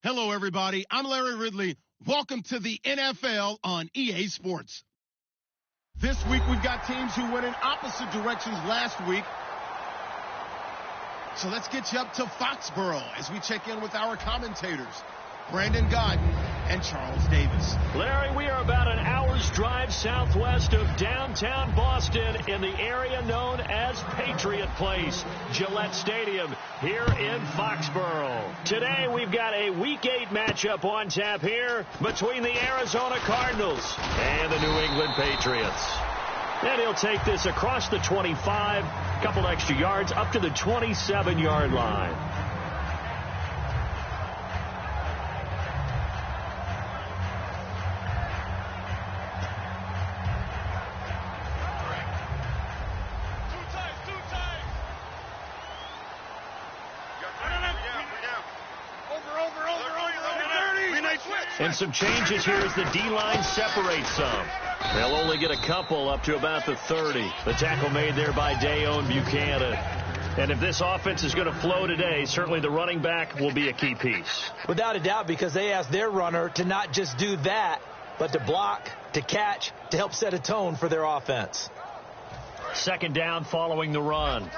Hello, everybody. I'm Larry Ridley. Welcome to the NFL on EA Sports. This week, we've got teams who went in opposite directions last week. So let's get you up to Foxborough as we check in with our commentators, Brandon Godden and Charles Davis. Larry, we are about an hour's drive southwest of downtown Boston in the area known as Patriot Place, Gillette Stadium here in Foxborough. Today we've got a Week 8 matchup on tap here between the Arizona Cardinals and the New England Patriots. And he'll take this across the 25, couple extra yards up to the 27-yard line. And some changes here as the D-line separates some. They'll only get a couple up to about the 30. The tackle made there by Dayon Buchanan. And if this offense is going to flow today, certainly the running back will be a key piece. Without a doubt, because they asked their runner to not just do that, but to block, to catch, to help set a tone for their offense. Second down following the run.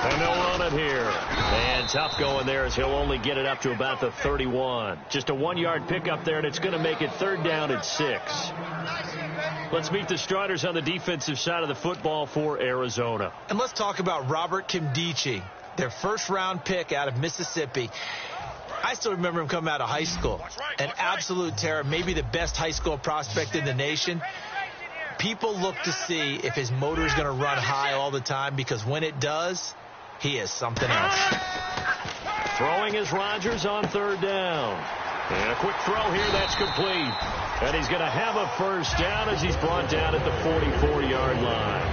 And they'll run it here. And tough going there as he'll only get it up to about the 31. Just a 1-yard pickup there, and it's going to make it third down at 6. Let's meet the starters on the defensive side of the football for Arizona. And let's talk about Robert Kimdichie, their first-round pick out of Mississippi. I still remember him coming out of high school. An absolute terror, maybe the best high school prospect in the nation. People look to see if his motor is going to run high all the time, because when it does, he is something else. Throwing is Rodgers on third down. And a quick throw here, that's complete. And he's going to have a first down as he's brought down at the 44-yard line.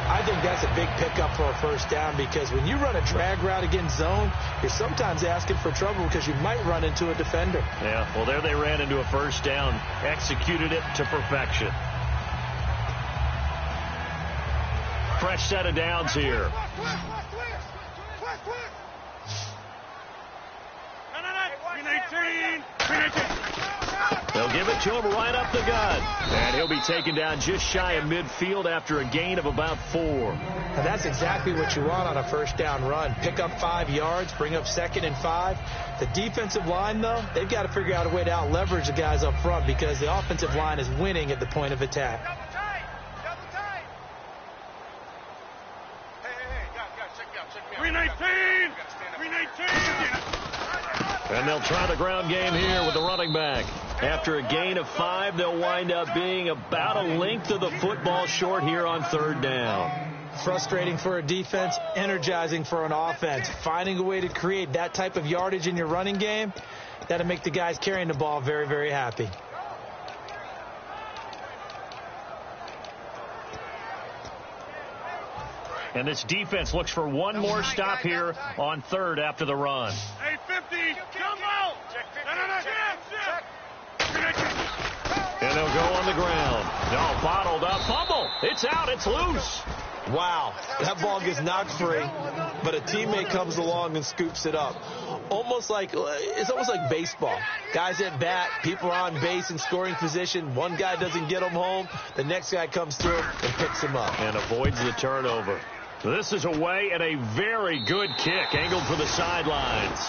I think that's a big pickup for a first down, because when you run a drag route against zone, you're sometimes asking for trouble because you might run into a defender. Yeah, well, there they ran into a first down, executed it to perfection. Fresh set of downs here. They'll give it to him right up the gut. And he'll be taken down just shy of midfield after a gain of about 4. And that's exactly what you want on a first down run. Pick up 5 yards, bring up 2nd and 5. The defensive line, though, they've got to figure out a way to out-leverage the guys up front, because the offensive line is winning at the point of attack. And they'll try the ground game here with the running back. After a gain of 5, they'll wind up being about a length of the football short here on third down. Frustrating for a defense, energizing for an offense. Finding a way to create that type of yardage in your running game, that'll make the guys carrying the ball very, very happy. And this defense looks for one more stop here on third after the run. Hey, 50, come on! And they'll go on the ground. No, bottled up, fumble. It's out, it's loose. Wow, that ball gets knocked free, but a teammate comes along and scoops it up. It's almost like baseball. Guys at bat, people are on base in scoring position. One guy doesn't get him home. The next guy comes through and picks him up. And avoids the turnover. This is away and a very good kick angled for the sidelines.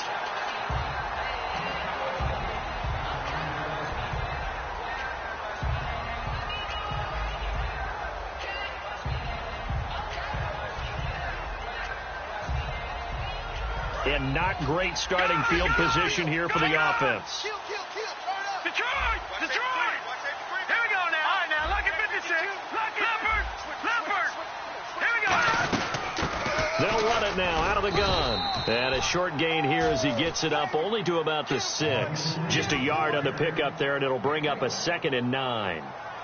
And not great starting field position here for the offense. Detroit! Detroit! Here we go now. All right, now, look at 56. Leopard! Here we go. They'll run it now out of the gun. And a short gain here as he gets it up only to about the 6. Just a yard on the pickup there, and it'll bring up a 2nd and 9.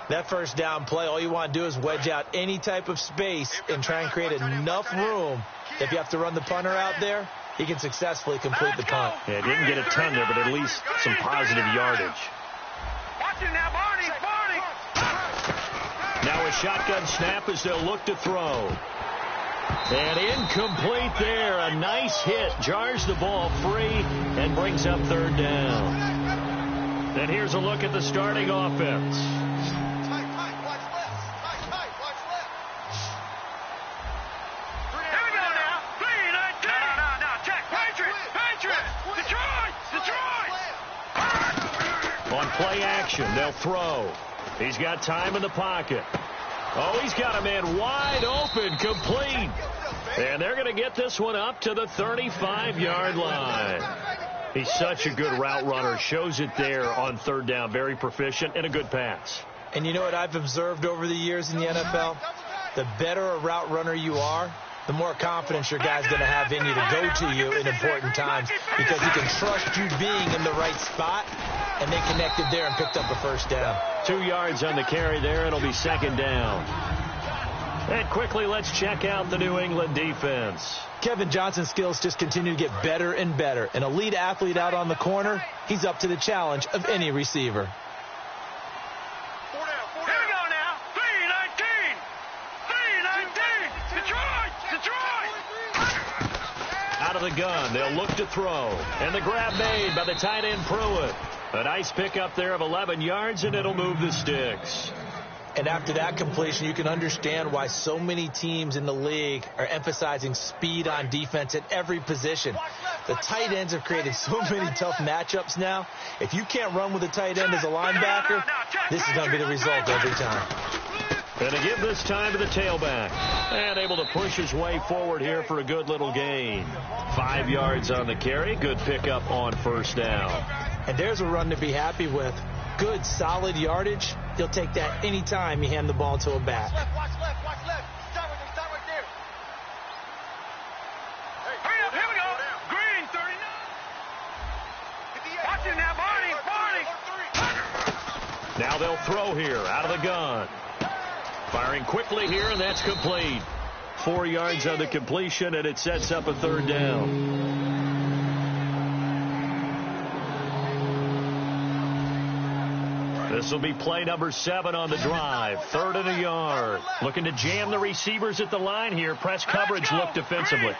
That first down play, all you want to do is wedge out any type of space and try and create enough room. If you have to run the punter out there, he can successfully complete the punt. Yeah, didn't get a ton there, but at least some positive yardage. Watch it now, Barney! Now a shotgun snap as they'll look to throw. And incomplete there. A nice hit. Jars the ball free and brings up third down. And here's a look at the starting offense. On play action, they'll throw. He's got time in the pocket. Oh, he's got a man wide open, complete. And they're going to get this one up to the 35-yard line. He's such a good route runner. Shows it there on third down. Very proficient and a good pass. And you know what I've observed over the years in the NFL? The better a route runner you are, the more confidence your guy's going to have in you to go to you in important times because he can trust you being in the right spot, and they connected there and picked up a first down. 2 yards on the carry there. It'll be second down. And quickly, let's check out the New England defense. Kevin Johnson's skills just continue to get better and better. An elite athlete out on the corner, he's up to the challenge of any receiver. Out of the gun, they'll look to throw. And the grab made by the tight end Pruitt. A nice pickup there of 11 yards, and it'll move the sticks. And after that completion, you can understand why so many teams in the league are emphasizing speed on defense at every position. The tight ends have created so many tough matchups now. If you can't run with a tight end as a linebacker, this is going to be the result every time. And to give this time to the tailback. And able to push his way forward here for a good little gain. 5 yards on the carry. Good pickup on first down. And there's a run to be happy with. Good, solid yardage. He'll take that any time you hand the ball to a back. Watch left. Stop right there. Hey, hurry up, here we go. Green, 39. Watch him now, Barney. Now they'll throw here out of the gun. Firing quickly here, and that's complete. 4 yards on the completion, and it sets up a third down. This will be play number 7 on the drive. 3rd and a yard. Looking to jam the receivers at the line here. Press coverage look defensively.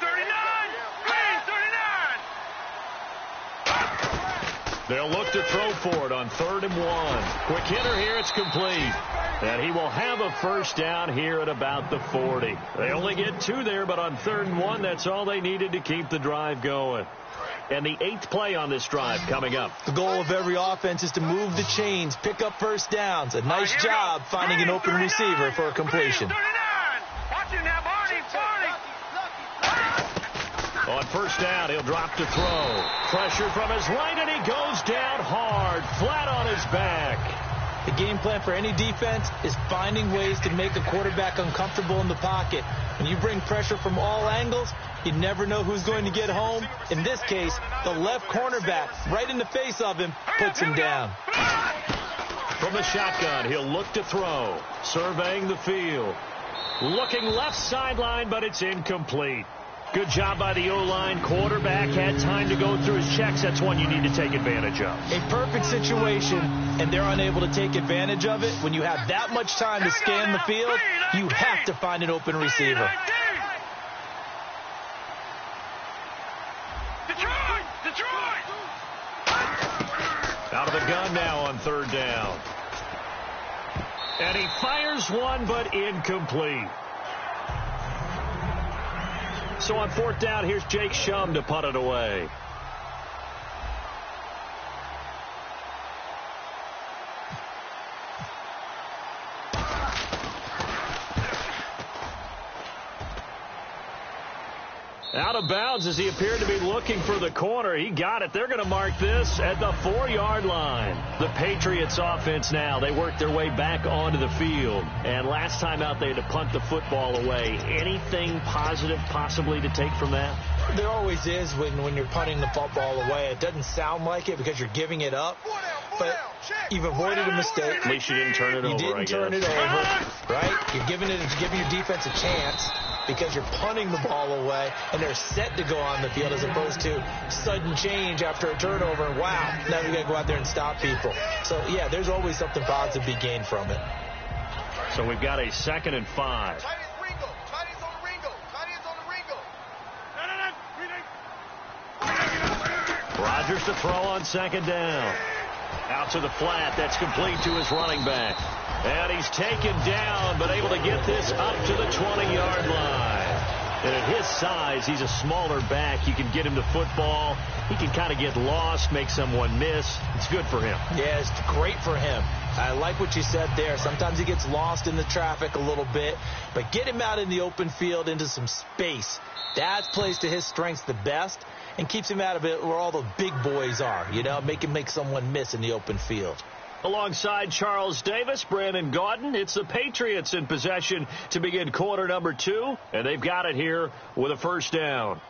They'll look to throw for it on 3rd and 1. Quick hitter here. It's complete. And he will have a first down here at about the 40. They only get 2 there, but on 3rd and 1, that's all they needed to keep the drive going. And the 8th play on this drive coming up. The goal of every offense is to move the chains, pick up first downs. A nice job finding an open receiver for a completion. On first down, he'll drop to throw. Pressure from his right, and he goes down hard, flat on his back. The game plan for any defense is finding ways to make a quarterback uncomfortable in the pocket. When you bring pressure from all angles, you never know who's going to get home. In this case, the left cornerback, right in the face of him, puts him down. From the shotgun, he'll look to throw. Surveying the field. Looking left sideline, but it's incomplete. Good job by the O-line. Quarterback had time to go through his checks. That's one you need to take advantage of. A perfect situation, and they're unable to take advantage of it. When you have that much time to scan the field, you have to find an open receiver. Out of the gun now on 3rd down. And he fires one, but incomplete. So on 4th down, here's Jake Shum to punt it away. Out of bounds as he appeared to be looking for the corner. He got it. They're going to mark this at the 4-yard line. The Patriots offense now, they work their way back onto the field. And last time out, they had to punt the football away. Anything positive possibly to take from that? There always is when you're punting the football away. It doesn't sound like it because you're giving it up. But you've avoided a mistake. At least you didn't turn it over, I guess. You didn't turn it over, right? You're giving your defense a chance because you're punting the ball away, and they're set to go on the field as opposed to sudden change after a turnover, and wow, now we got to go out there and stop people. So, yeah, there's always something positive to be gained from it. So we've got a 2nd and 5. Rodgers to throw on second down. Out to the flat. That's complete to his running back. And he's taken down, but able to get this up to the 20-yard line. And at his size, he's a smaller back. You can get him to football. He can kind of get lost, make someone miss. It's good for him. Yeah, it's great for him. I like what you said there. Sometimes he gets lost in the traffic a little bit, but get him out in the open field into some space. That plays to his strengths the best and keeps him out of it where all the big boys are, make him make someone miss in the open field. Alongside Charles Davis, Brandon Gaudin, it's the Patriots in possession to begin quarter number 2, and they've got it here with a first down.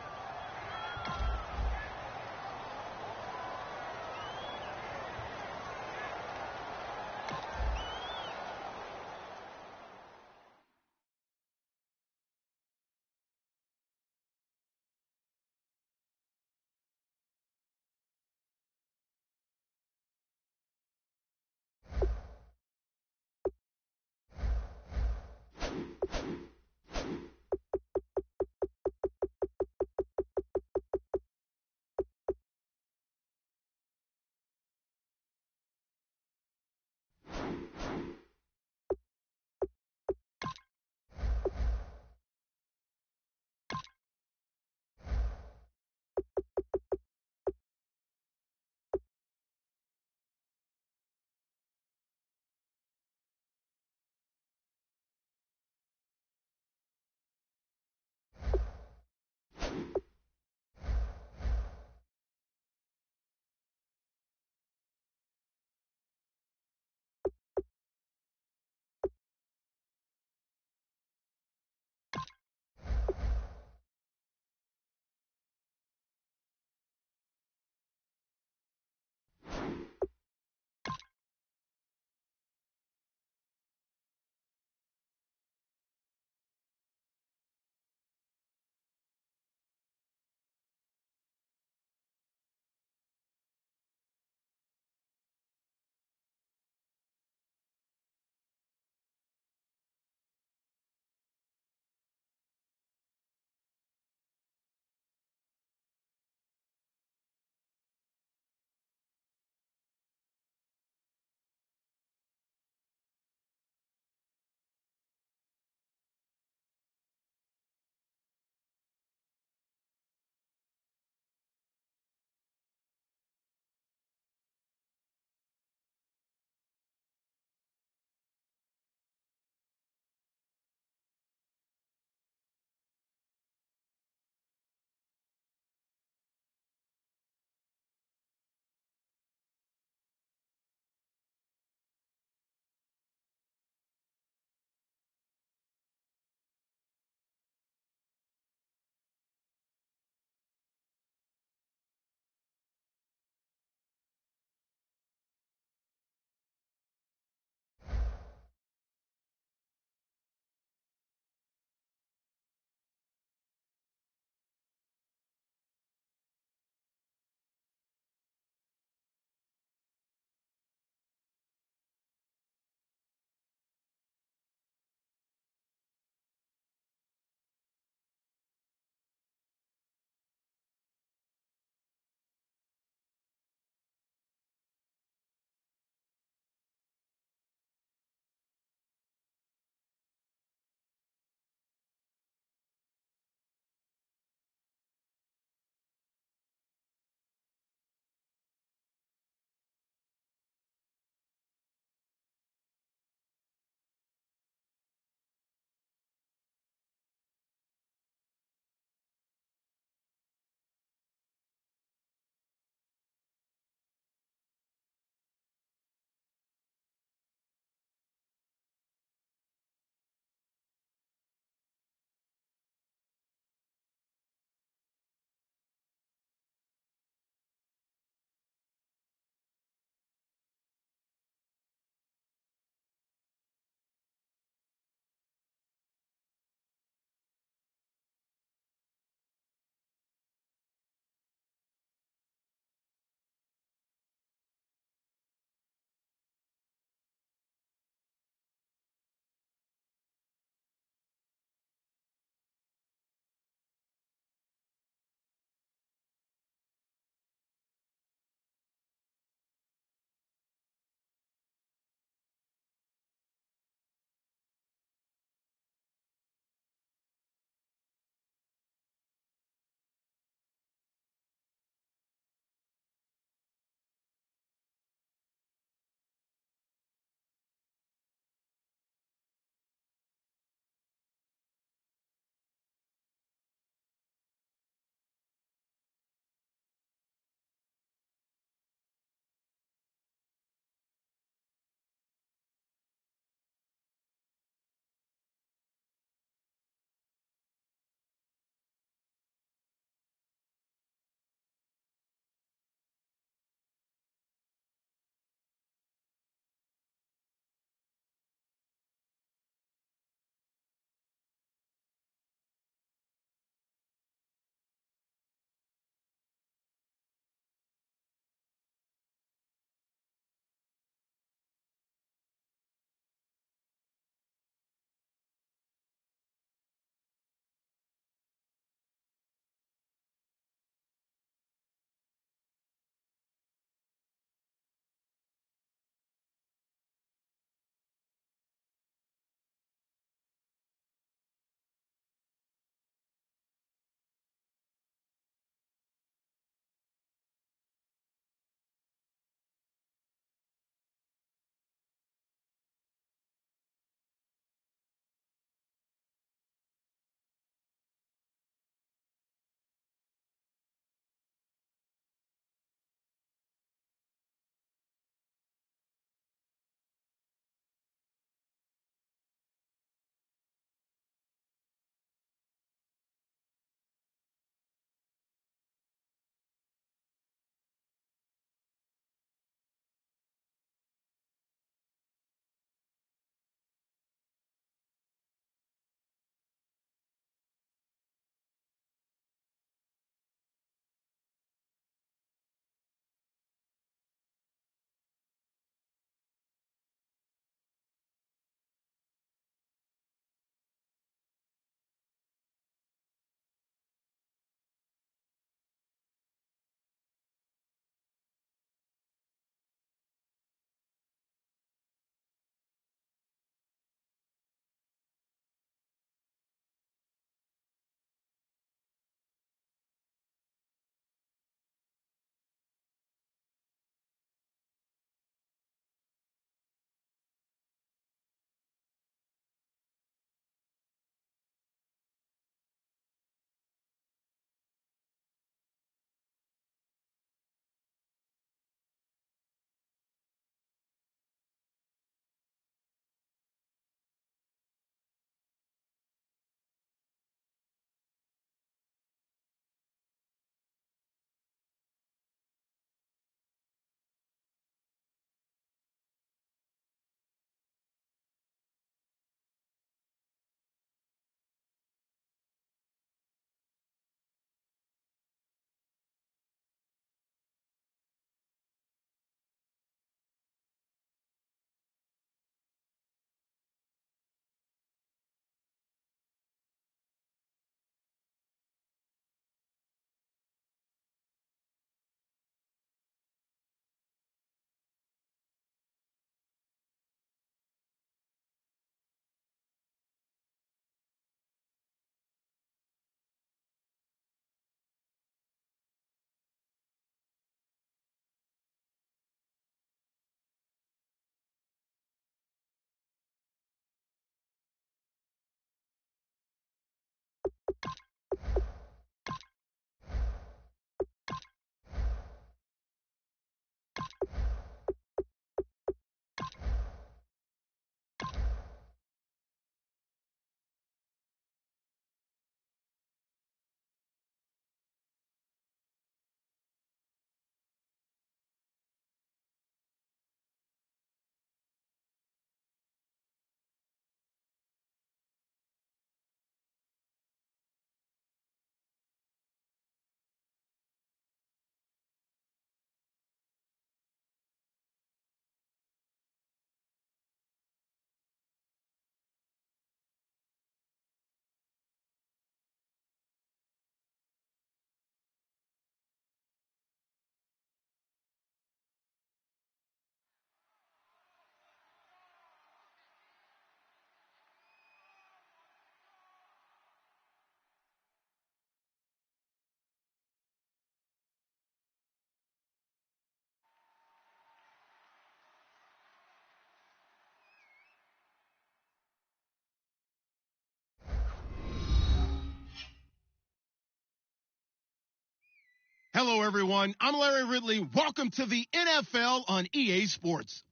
Hello, everyone. I'm Larry Ridley. Welcome to the NFL on EA Sports.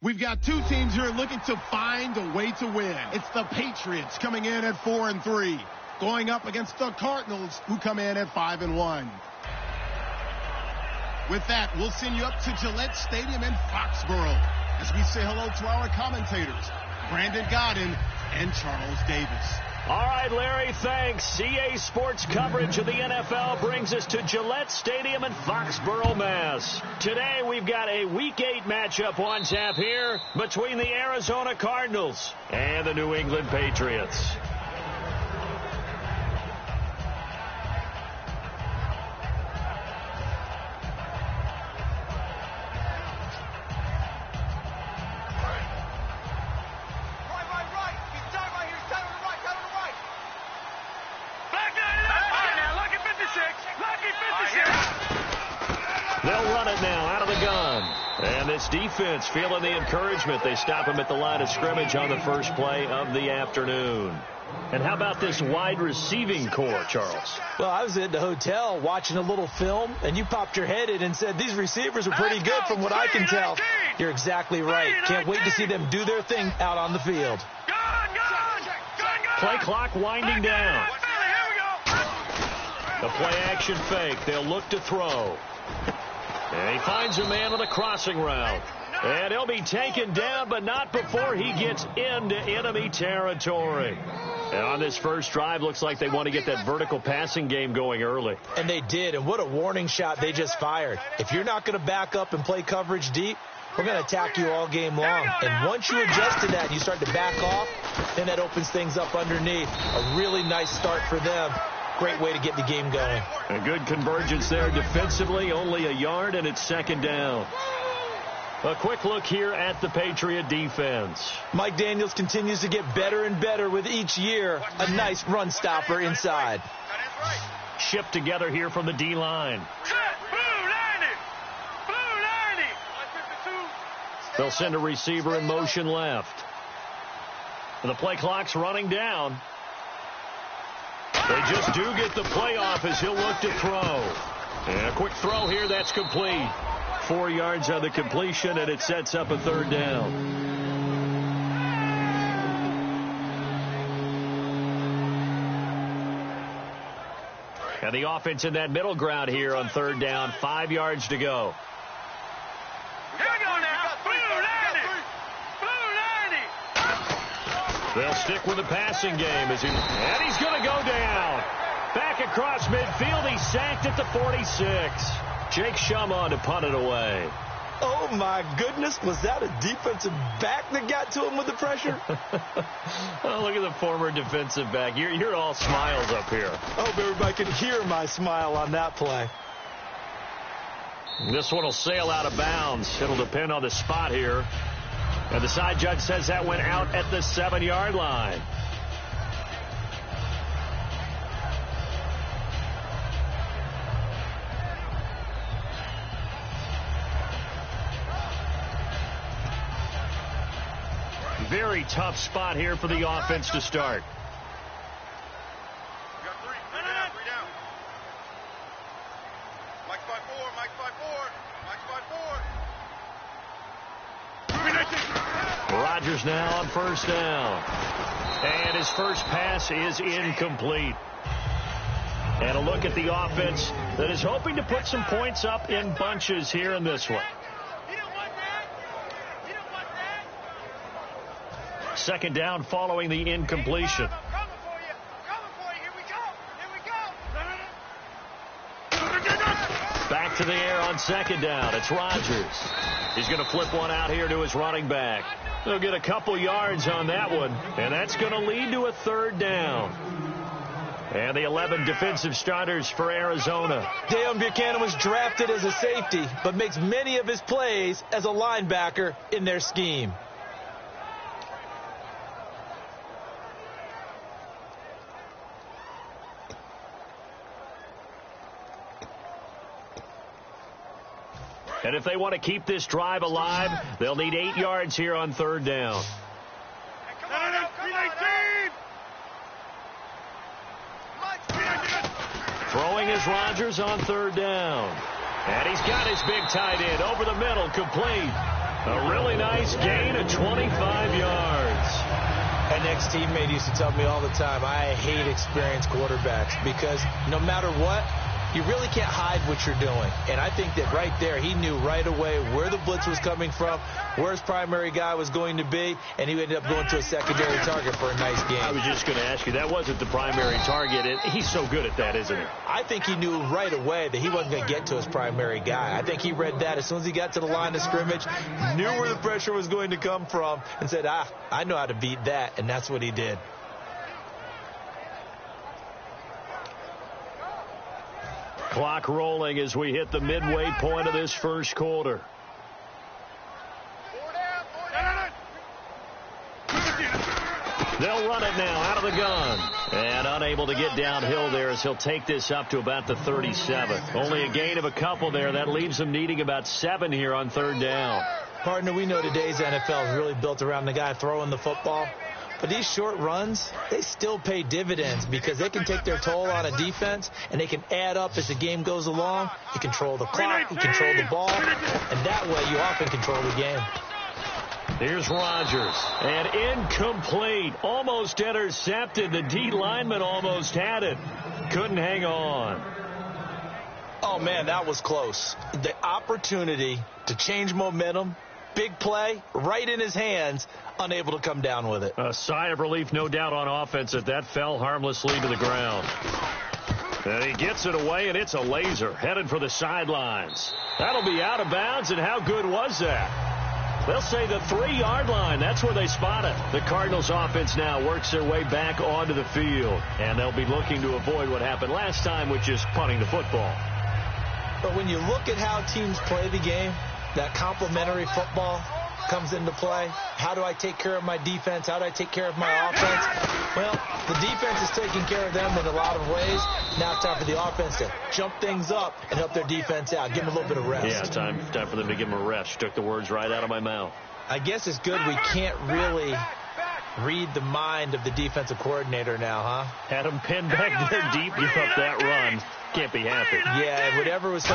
We've got two teams here looking to find a way to win. It's the Patriots coming in at 4-3, going up against the Cardinals, who come in at 5-1. With that, we'll send you up to Gillette Stadium in Foxborough as we say hello to our commentators, Brandon Godden and Charles Davis. All right, Larry, thanks. EA Sports coverage of the NFL brings us to Gillette Stadium in Foxborough, Mass. Today, we've got a Week 8 matchup on tap here between the Arizona Cardinals and the New England Patriots. They'll run it now out of the gun. And this defense feeling the encouragement. They stop him at the line of scrimmage on the first play of the afternoon. And how about this wide receiving core, Charles? Well, I was at the hotel watching a little film, and you popped your head in and said, these receivers are pretty good from what I can tell. You're exactly right. Can't wait to see them do their thing out on the field. Play clock winding down. The play action fake. They'll look to throw. And he finds a man on the crossing route. And he'll be taken down, but not before he gets into enemy territory. And on this first drive, looks like they want to get that vertical passing game going early. And they did, and what a warning shot they just fired. If you're not going to back up and play coverage deep, we're going to attack you all game long. And once you adjust to that and you start to back off, then that opens things up underneath. A really nice start for them. Great way to get the game going. A good convergence there defensively, only a yard, and it's second down. A quick look here at the Patriot defense. Mike Daniels continues to get better and better with each year. A nice run stopper inside. Shipped together here from the D-line. They'll send a receiver in motion left. And the play clock's running down. They just do get the play off as he'll look to throw. And a quick throw here, that's complete. 4 yards on the completion, and it sets up a third down. And the offense in that middle ground here on third down, 5 yards to go. Here we go now. They'll stick with the passing game and he's going to go down. Back across midfield, he's sacked at the 46. Jake Shama to punt it away. Oh, my goodness. Was that a defensive back that got to him with the pressure? Oh, look at the former defensive back. You're all smiles up here. I hope everybody can hear my smile on that play. This one will sail out of bounds. It'll depend on the spot here. And the side judge says that went out at the 7-yard line. Very tough spot here for the offense to start. We got three down. Mike's 5-4, Mike's 5-4. Rodgers now on first down. And his first pass is incomplete. And a look at the offense that is hoping to put some points up in bunches here in this one. Second down following the incompletion. Back to the air on second down. It's Rodgers. He's going to flip one out here to his running back. They'll get a couple yards on that one, and that's going to lead to a third down. And the 11 defensive starters for Arizona. Deion Buchanan was drafted as a safety, but makes many of his plays as a linebacker in their scheme. And if they want to keep this drive alive, they'll need 8 yards here on third down. Come on, 319! Throwing is Rodgers on third down. And he's got his big tight end over the middle, complete. A really nice gain of 25 yards. An ex-teammate used to tell me all the time, I hate experienced quarterbacks because no matter what, you really can't hide what you're doing. And I think that right there, he knew right away where the blitz was coming from, where his primary guy was going to be, and he ended up going to a secondary target for a nice game. I was just going to ask you, that wasn't the primary target. He's so good at that, isn't he? I think he knew right away that he wasn't going to get to his primary guy. I think he read that as soon as he got to the line of scrimmage, knew where the pressure was going to come from, and said, I know how to beat that, and that's what he did. Clock rolling as we hit the midway point of this first quarter. They'll run it now out of the gun. And unable to get downhill there as he'll take this up to about the 37. Only a gain of a couple there. That leaves them needing about 7 here on third down. Partner, we know today's NFL is really built around the guy throwing the football. But these short runs, they still pay dividends because they can take their toll on a defense, and they can add up as the game goes along. You control the clock, you control the ball, and that way you often control the game. Here's Rodgers, and incomplete. Almost intercepted. The D lineman almost had it. Couldn't hang on. Oh, man, that was close. The opportunity to change momentum, big play, right in his hands, unable to come down with it. A sigh of relief, no doubt, on offense as that fell harmlessly to the ground. And he gets it away, and it's a laser headed for the sidelines. That'll be out of bounds, and how good was that? They'll say the 3-yard line. That's where they spot it. The Cardinals offense now works their way back onto the field, and they'll be looking to avoid what happened last time, which is punting the football. But when you look at how teams play the game, that complementary football comes into play. How do I take care of my defense? How do I take care of my offense? Well, the defense is taking care of them in a lot of ways. Now it's time for the offense to jump things up and help their defense out. Give them a little bit of rest. Yeah, time for them to give them a rest. Took the words right out of my mouth. I guess it's good we can't really read the mind of the defensive coordinator now, huh? Had him pinned back there deep, give up that run. Can't be happy. Yeah, whatever's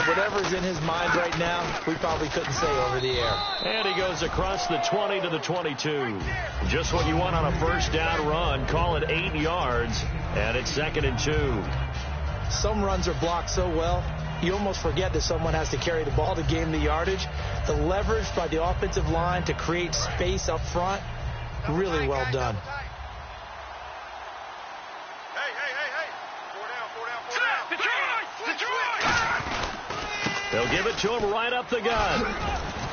in his mind right now, we probably couldn't say over the air. And he goes across the 20 to the 22. Just what you want on a first down run. Call it 8 yards, and it's 2nd and 2. Some runs are blocked so well, you almost forget that someone has to carry the ball to gain the yardage. The leverage by the offensive line to create space up front, really well done. They'll give it to him right up the gut.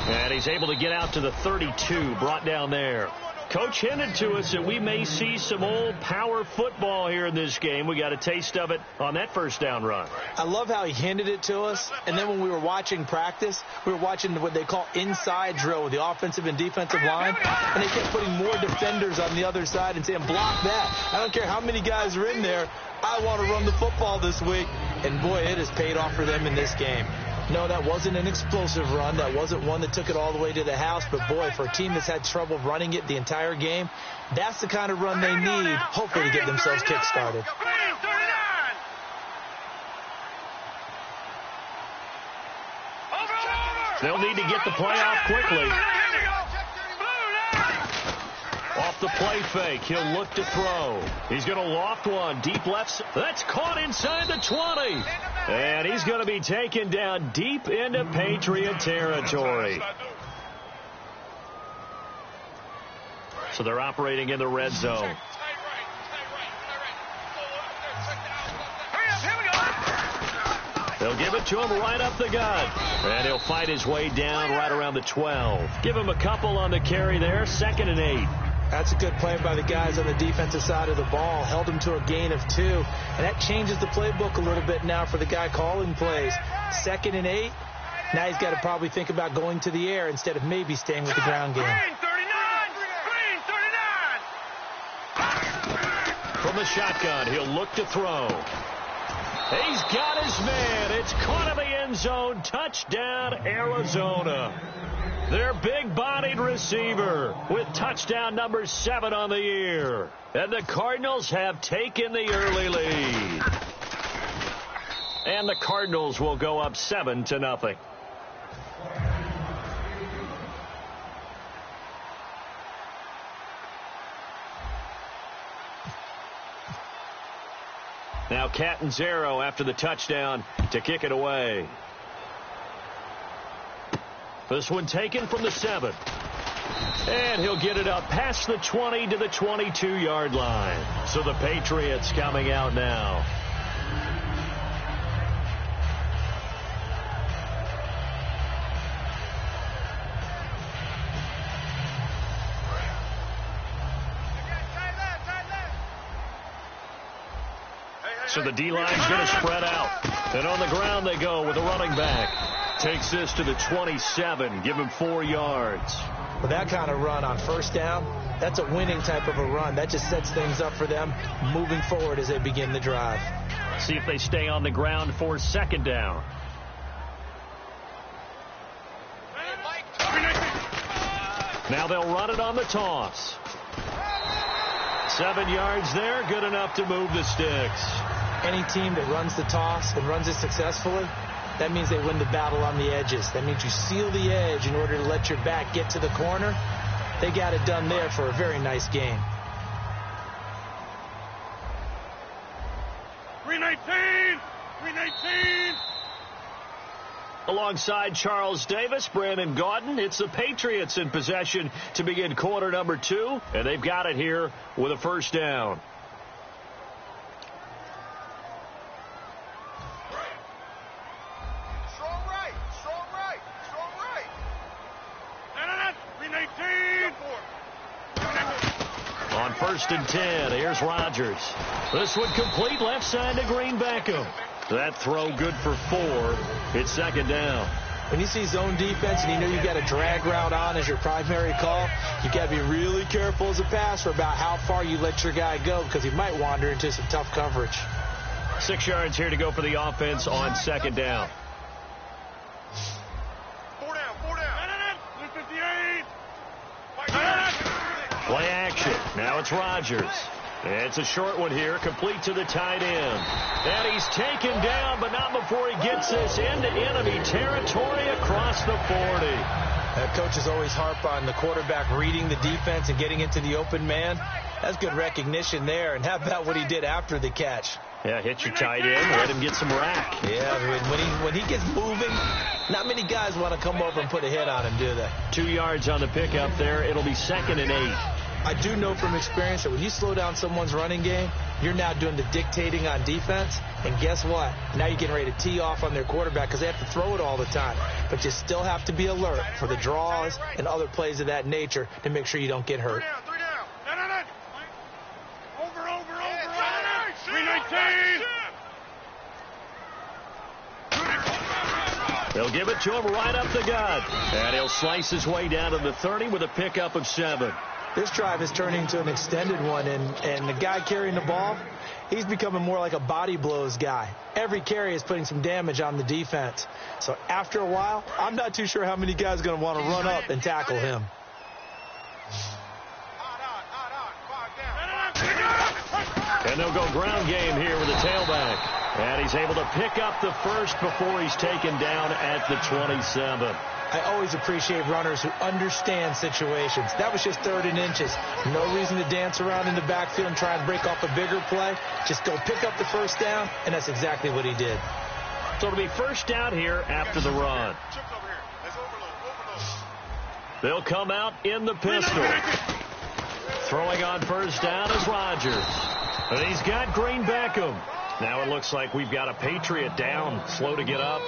And he's able to get out to the 32, brought down there. Coach hinted to us that we may see some old power football here in this game. We got a taste of it on that first down run. I love how he hinted it to us. And then when we were watching practice, we were watching what they call inside drill with the offensive and defensive line. And they kept putting more defenders on the other side and saying, block that. I don't care how many guys are in there. I want to run the football this week. And, boy, it has paid off for them in this game. No, that wasn't an explosive run. That wasn't one that took it all the way to the house. But, boy, for a team that's had trouble running it the entire game, that's the kind of run they need, hopefully, to get themselves kick-started. They'll need to get the play off quickly. Off the play fake, he'll look to throw. He's going to loft one, deep left. That's caught inside the 20. And he's going to be taken down deep into Patriot territory. So they're operating in the red zone. They'll give it to him right up the gut. And he'll fight his way down right around the 12. Give him a couple on the carry there, 2nd and 8. That's a good play by the guys on the defensive side of the ball. Held him to a gain of 2. And that changes the playbook a little bit now for the guy calling plays. 2nd and 8. Now he's got to probably think about going to the air instead of maybe staying with the ground game. From the shotgun, he'll look to throw. He's got his man. It's caught in the end zone. Touchdown, Arizona. Their big-bodied receiver with touchdown number 7 on the year. And the Cardinals have taken the early lead. And the Cardinals will go up 7-0. Now Catanzaro after the touchdown to kick it away. This one taken from the 7. And he'll get it up past the 20 to the 22-yard line. So the Patriots coming out now. So the D-line's going to spread out. And on the ground they go with a running back. Takes this to the 27. Give him 4 yards. With that kind of run on first down, that's a winning type of a run. That just sets things up for them moving forward as they begin the drive. See if they stay on the ground for second down. Now they'll run it on the toss. 7 yards there, good enough to move the sticks. Any team that runs the toss and runs it successfully, that means they win the battle on the edges. That means you seal the edge in order to let your back get to the corner. They got it done there for a very nice game. 319! 319! Alongside Charles Davis, Brandon Gaudin, it's the Patriots in possession to begin quarter number 2, and they've got it here with a first down. Strong right! Strong right! Strong right! 319! On 1st and 10, here's Rodgers. This one complete left side to Green Beckham. That throw good for 4. It's second down. When you see zone defense and you know you got a drag route on as your primary call, you got to be really careful as a passer about how far you let your guy go because he might wander into some tough coverage. 6 yards here to go for the offense on second down. 4 down, 4 down. 58. Play action. Now it's Rodgers. It's a short one here, complete to the tight end. And he's taken down, but not before he gets this into enemy territory across the 40. Coaches always harp on the quarterback reading the defense and getting into the open man. That's good recognition there. And how about what he did after the catch? Yeah, hit your tight end, let him get some rack. Yeah, when he gets moving, not many guys want to come over and put a hit on him, do they? 2 yards on the pickup there. It'll be 2nd and 8. I do know from experience that when you slow down someone's running game, you're now doing the dictating on defense. And guess what? Now you're getting ready to tee off on their quarterback because they have to throw it all the time. But you still have to be alert for the draws and other plays of that nature to make sure you don't get hurt. 3 down. Over. 319. They'll give it to him right up the gut. And he'll slice his way down to the 30 with a pickup of 7. This drive is turning into an extended one, and the guy carrying the ball, he's becoming more like a body blows guy. Every carry is putting some damage on the defense. So after a while, I'm not too sure how many guys are going to want to run up and tackle him. And they'll go ground game here with the tailback. And he's able to pick up the first before he's taken down at the 27. I always appreciate runners who understand situations. That was just 3rd and inches. No reason to dance around in the backfield and try and break off a bigger play. Just go pick up the first down, and that's exactly what he did. So it'll be first down here after the run. They'll come out in the pistol. Throwing on first down is Rodgers. And he's got Green Beckham. Now it looks like we've got a Patriot down, slow to get up.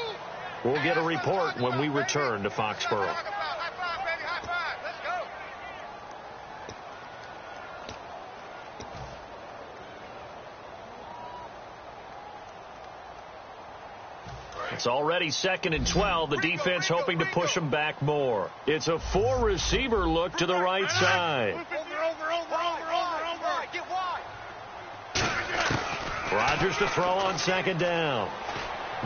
We'll get a report when we return to Foxborough. It's already 2nd and 12. The defense hoping to push them back more. It's a 4-receiver look to the right side. Rodgers to throw on 2nd down.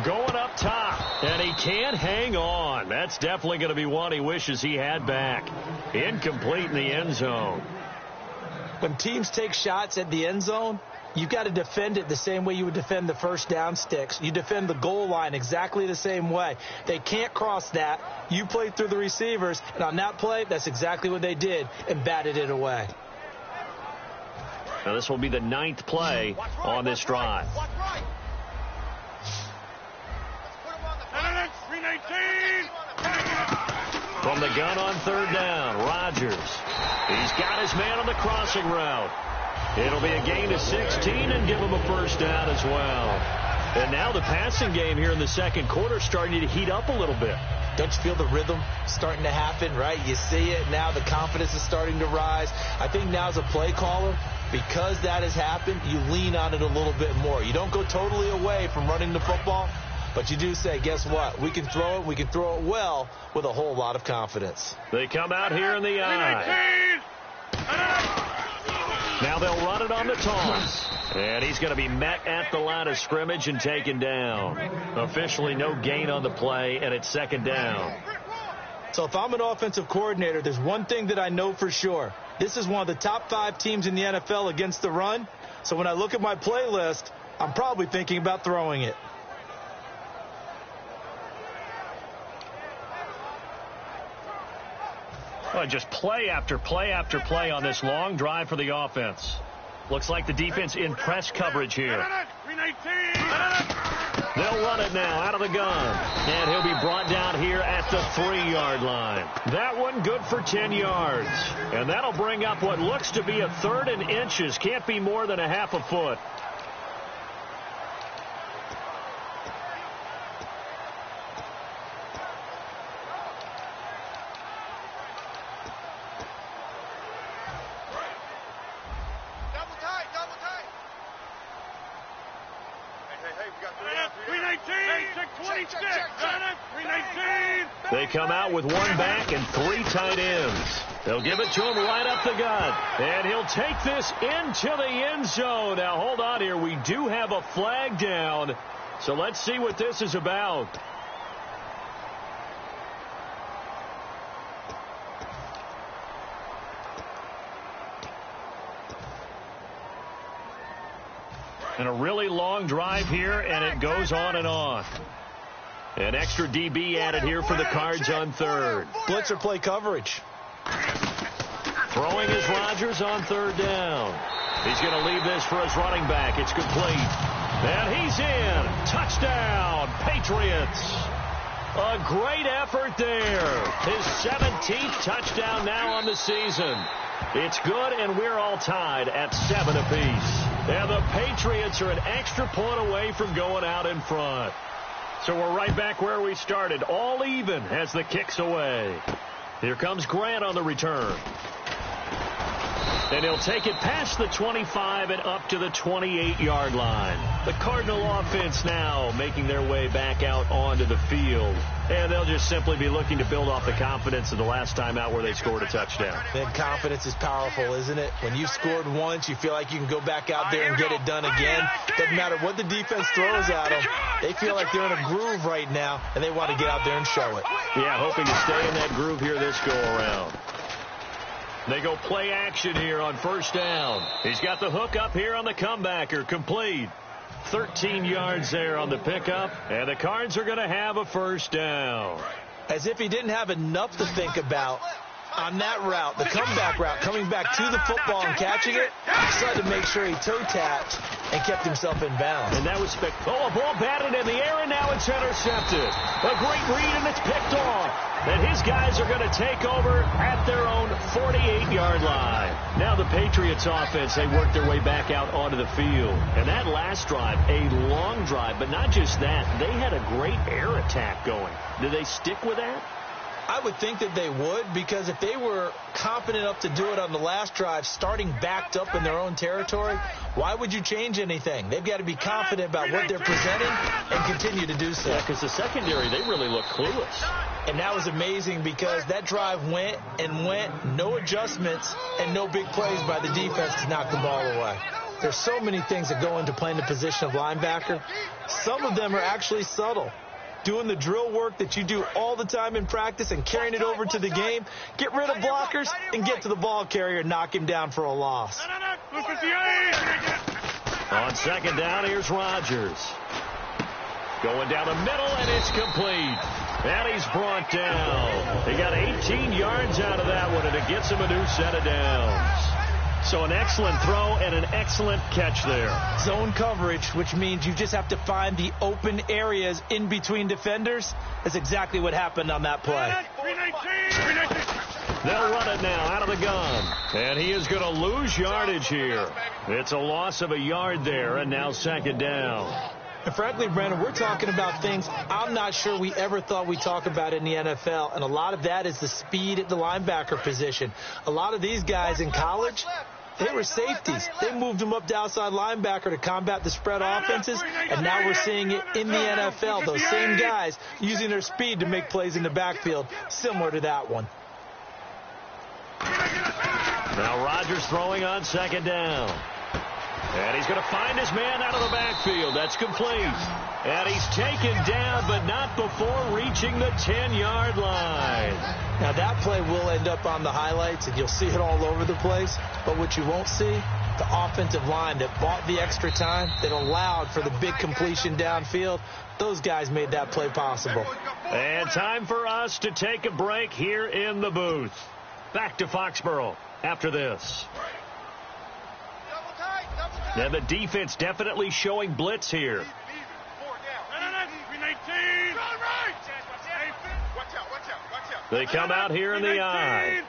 Going up top, and he can't hang on. That's definitely going to be one he wishes he had back. Incomplete in the end zone. When teams take shots at the end zone, You've got to defend it the same way you would defend the first down sticks. You defend the goal line exactly the same way. They can't cross that. You play through the receivers, and on that play, that's exactly what they did and batted it away. Now this will be the 9th play on this drive. From the gun on 3rd down, Rodgers. He's got his man on the crossing route. It'll be a gain of 16 and give him a first down as well. And now the passing game here in the second quarter starting to heat up a little bit. Don't you feel the rhythm starting to happen, right? You see it now. The confidence is starting to rise. I think now as a play caller, because that has happened, you lean on it a little bit more. You don't go totally away from running the football, but you do say, guess what? We can throw it. We can throw it well with a whole lot of confidence. They come out here in the eye. Now they'll run it on the toss. And he's going to be met at the line of scrimmage and taken down. Officially no gain on the play, and it's 2nd down. So if I'm an offensive coordinator, there's one thing that I know for sure. This is one of the top 5 teams in the NFL against the run. So when I look at my play list, I'm probably thinking about throwing it. Well, just play after play after play on this long drive for the offense. Looks like the defense in press coverage here. They'll run it now out of the gun. And he'll be brought down here at the 3-yard line. That one good for 10 yards. And that'll bring up what looks to be a 3rd and inches. Can't be more than a half a foot. They come out with 1 back and 3 tight ends. They'll give it to him right up the gut. And he'll take this into the end zone. Now, hold on here. We do have a flag down. So let's see what this is about. And a really long drive here, and it goes on and on. An extra DB added here for the Cards on 3rd. Blitzer play coverage. Throwing is Rodgers on 3rd down. He's going to leave this for his running back. It's complete. And he's in. Touchdown, Patriots. A great effort there. His 17th touchdown now on the season. It's good, and we're all tied at 7 apiece. And the Patriots are an extra point away from going out in front. So we're right back where we started, all even as the kick's away. Here comes Grant on the return. And he'll take it past the 25 and up to the 28-yard line. The Cardinal offense now making their way back out onto the field. And they'll just simply be looking to build off the confidence of the last time out where they scored a touchdown. Then confidence is powerful, isn't it? When you've scored once, you feel like you can go back out there and get it done again. Doesn't matter what the defense throws at them. They feel like they're in a groove right now, and they want to get out there and show it. Yeah, hoping to stay in that groove here this go-around. They go play action here on 1st down. He's got the hook up here on the comebacker. Complete. 13 yards there on the pickup. And the Cards are going to have a 1st down. As if he didn't have enough to think about on that route, the comeback route, coming back to the football and catching it, he decided to make sure he toe-tapped and kept himself in bounds. And that was spectacular. Oh, a ball batted in the air, and now it's intercepted. A great read, and it's picked off. And his guys are going to take over at their own 48-yard line. Now the Patriots offense, they work their way back out onto the field. And that last drive, a long drive, but not just that. They had a great air attack going. Did they stick with that? I would think that they would, because if they were confident enough to do it on the last drive, starting backed up in their own territory, why would you change anything? They've got to be confident about what they're presenting and continue to do so. Yeah, because the secondary, they really look clueless. And that was amazing because that drive went and went, no adjustments and no big plays by the defense to knock the ball away. There's so many things that go into playing the position of linebacker. Some of them are actually subtle. Doing the drill work that you do all the time in practice and carrying it over to the game. Get rid of blockers and get to the ball carrier and knock him down for a loss. On second down, here's Rodgers. Going down the middle, and it's complete. And he's brought down. He got 18 yards out of that one, and it gets him a new set of downs. So an excellent throw and an excellent catch there. Zone coverage, which means you just have to find the open areas in between defenders. That's exactly what happened on that play. They'll run it now out of the gun. And he is going to lose yardage here. It's a loss of a yard there, and now second down. And frankly, Brandon, we're talking about things I'm not sure we ever thought we'd talk about in the NFL. And a lot of that is the speed at the linebacker position. A lot of these guys in college, they were safeties. They moved them up to outside linebacker to combat the spread offenses. And now we're seeing it in the NFL. Those same guys using their speed to make plays in the backfield, similar to that one. Now Rodgers throwing on second down. And he's going to find his man out of the backfield. That's complete. And he's taken down, but not before reaching the 10-yard line. Now, that play will end up on the highlights, and you'll see it all over the place. But what you won't see, the offensive line that bought the extra time, that allowed for the big completion downfield, those guys made that play possible. And time for us to take a break here in the booth. Back to Foxborough after this. And the defense definitely showing blitz here. They come out here in the eye.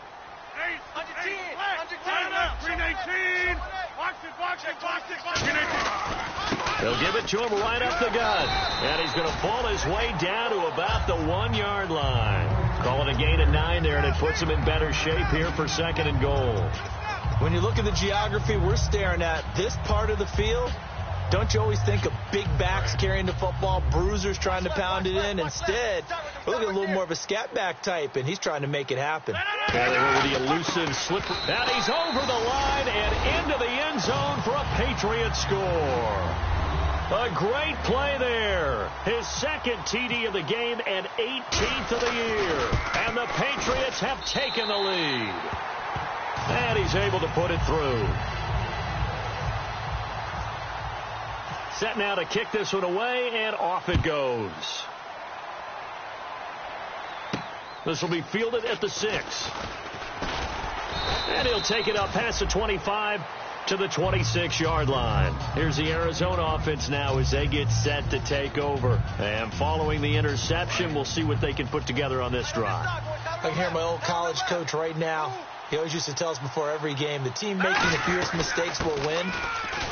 They'll give it to him right up the gut. And he's going to fall his way down to about the 1-yard line. Call it a gain of 9 there, and it puts him in better shape here for second and goal. When you look at the geography we're staring at, this part of the field, don't you always think of big backs carrying the football, bruisers trying to pound it in? Instead, we're looking at a little more of a scat back type, and he's trying to make it happen. Yeah, they were with the elusive slip. And he's over the line and into the end zone for a Patriot score. A great play there. His second TD of the game and 18th of the year. And the Patriots have taken the lead. And he's able to put it through. Set now to kick this one away, and off it goes. This will be fielded at the 6. And he'll take it up past the 25 to the 26-yard line. Here's the Arizona offense now as they get set to take over. And following the interception, we'll see what they can put together on this drive. I can hear my old college coach right now. He always used to tell us before every game, the team making the fewest mistakes will win.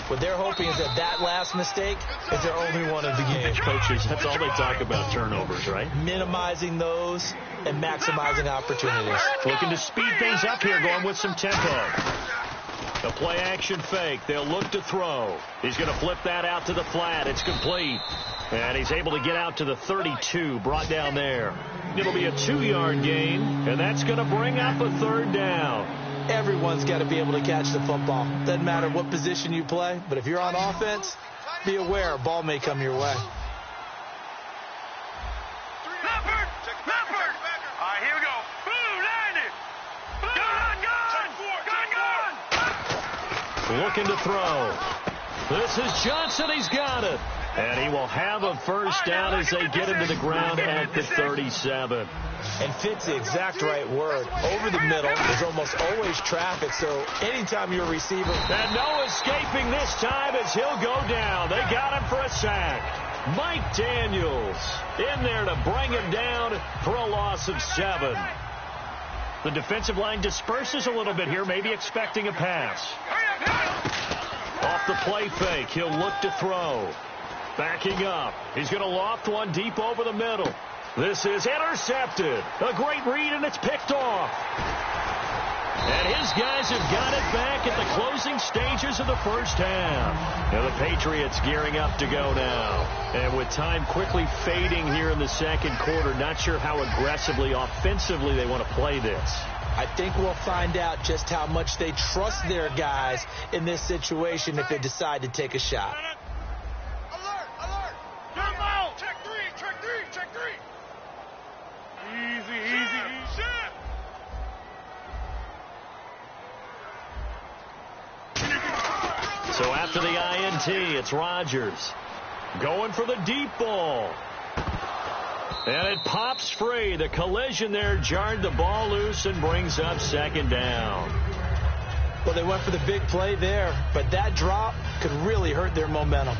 What they're hoping is that last mistake is their only one of the game. Coaches, that's all they talk about, turnovers, right? Minimizing those and maximizing opportunities. Looking to speed things up here, going with some tempo. The play action fake. They'll look to throw. He's going to flip that out to the flat. It's complete. And he's able to get out to the 32, brought down there. It'll be a 2-yard gain, and that's going to bring up a third down. Everyone's got to be able to catch the football. Doesn't matter what position you play, but if you're on offense, be aware a ball may come your way. Leopard! Leopard! All right, here we go. Gun! Looking to throw. This is Johnson. He's got it. And he will have a first down as they get him to the ground at the 37. And fits the exact right word. Over the middle, there's almost always traffic, so anytime you're a receiver. And no escaping this time as he'll go down. They got him for a sack. Mike Daniels in there to bring him down for a loss of 7. The defensive line disperses a little bit here, maybe expecting a pass. Off the play fake, he'll look to throw. Backing up. He's going to loft one deep over the middle. This is intercepted. A great read, and it's picked off. And his guys have got it back at the closing stages of the first half. Now the Patriots gearing up to go now. And with time quickly fading here in the second quarter, not sure how aggressively, offensively they want to play this. I think we'll find out just how much they trust their guys in this situation if they decide to take a shot. So after the INT, it's Rodgers going for the deep ball. And it pops free. The collision there jarred the ball loose and brings up second down. Well, they went for the big play there, but that drop could really hurt their momentum.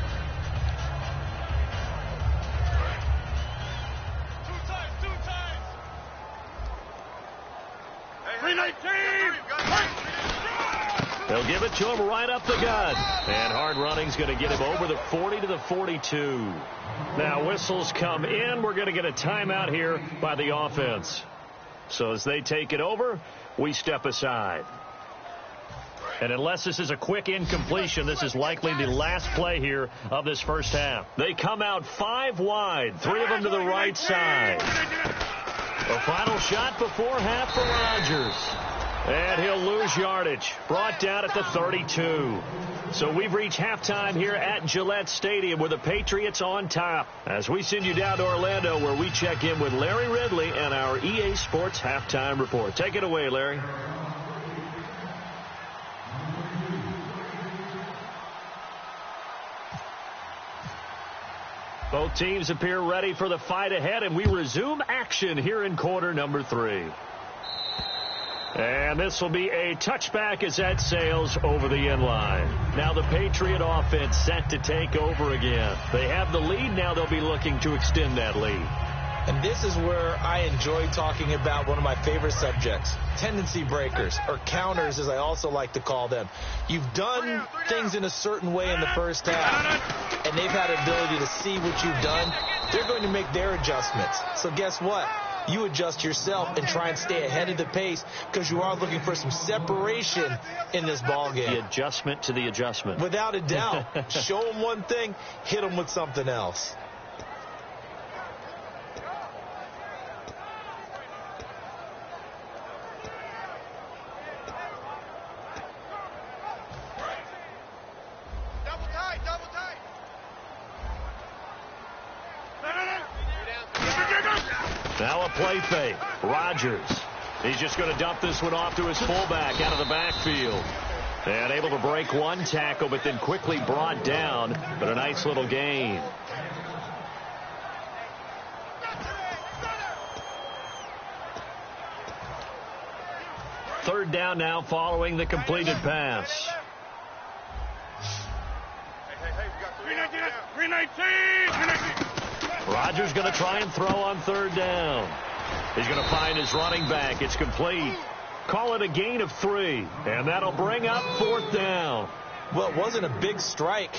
They'll give it to him right up the gut. And hard running's going to get him over the 40 to the 42. Now whistles come in. We're going to get a timeout here by the offense. So as they take it over, we step aside. And unless this is a quick incompletion, this is likely the last play here of this first half. They come out 5 wide, 3 of them to the right side. The final shot before half for Rodgers. And he'll lose yardage. Brought down at the 32. So we've reached halftime here at Gillette Stadium with the Patriots on top. As we send you down to Orlando where we check in with Larry Ridley and our EA Sports Halftime Report. Take it away, Larry. Both teams appear ready for the fight ahead, and we resume action here in quarter number 3. And this will be a touchback as that sails over the end line. Now the Patriot offense set to take over again. They have the lead. Now they'll be looking to extend that lead. And this is where I enjoy talking about one of my favorite subjects, tendency breakers, or counters as I also like to call them. You've done things in a certain way in the first half, and they've had ability to see what you've done. They're going to make their adjustments. So guess what? You adjust yourself and try and stay ahead of the pace because you are looking for some separation in this ball game. The adjustment to the adjustment. Without a doubt. Show them one thing, hit them with something else. Now a play fake. Rodgers. He's just going to dump this one off to his fullback out of the backfield. And able to break one tackle, but then quickly brought down. But a nice little gain. Third down now following the completed pass. Rodgers going to try and throw on third down. He's going to find his running back. It's complete. Call it a gain of 3. And that'll bring up fourth down. Well, it wasn't a big strike.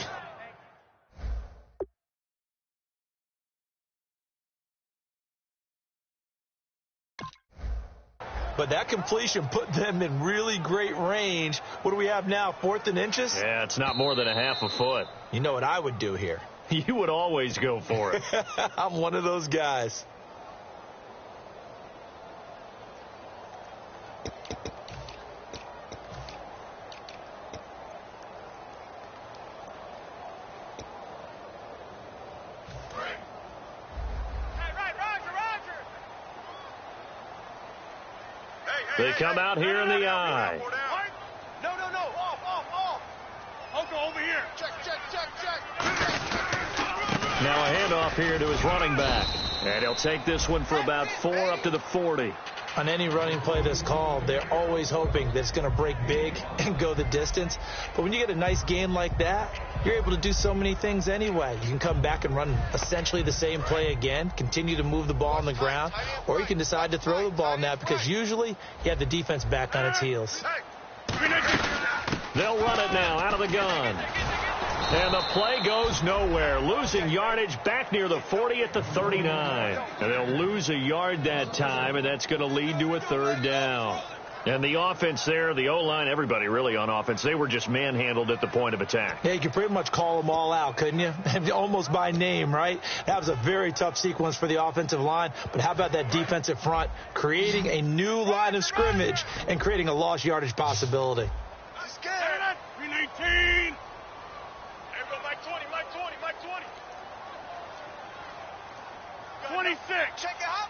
But that completion put them in really great range. What do we have now, 4th and inches? Yeah, it's not more than a half a foot. You know what I would do here? You would always go for it. I'm one of those guys. They come out here in the eye. No. Off. Uncle, over here. Check. Now a handoff here to his running back. And he'll take this one for about 4 up to the 40. On any running play that's called, they're always hoping that it's going to break big and go the distance. But when you get a nice gain like that, you're able to do so many things anyway. You can come back and run essentially the same play again, continue to move the ball on the ground, or you can decide to throw the ball now because usually you have the defense back on its heels. They'll run it now out of the gun. And the play goes nowhere. Losing yardage back near the 40 at the 39. And they'll lose a yard that time, and that's going to lead to a third down. And the offense there, the O-line, everybody really on offense, they were just manhandled at the point of attack. Yeah, you could pretty much call them all out, couldn't you? Almost by name, right? That was a very tough sequence for the offensive line. But how about that defensive front creating a new line of scrimmage and creating a lost yardage possibility? 319. Mike 20. 26. Check it out,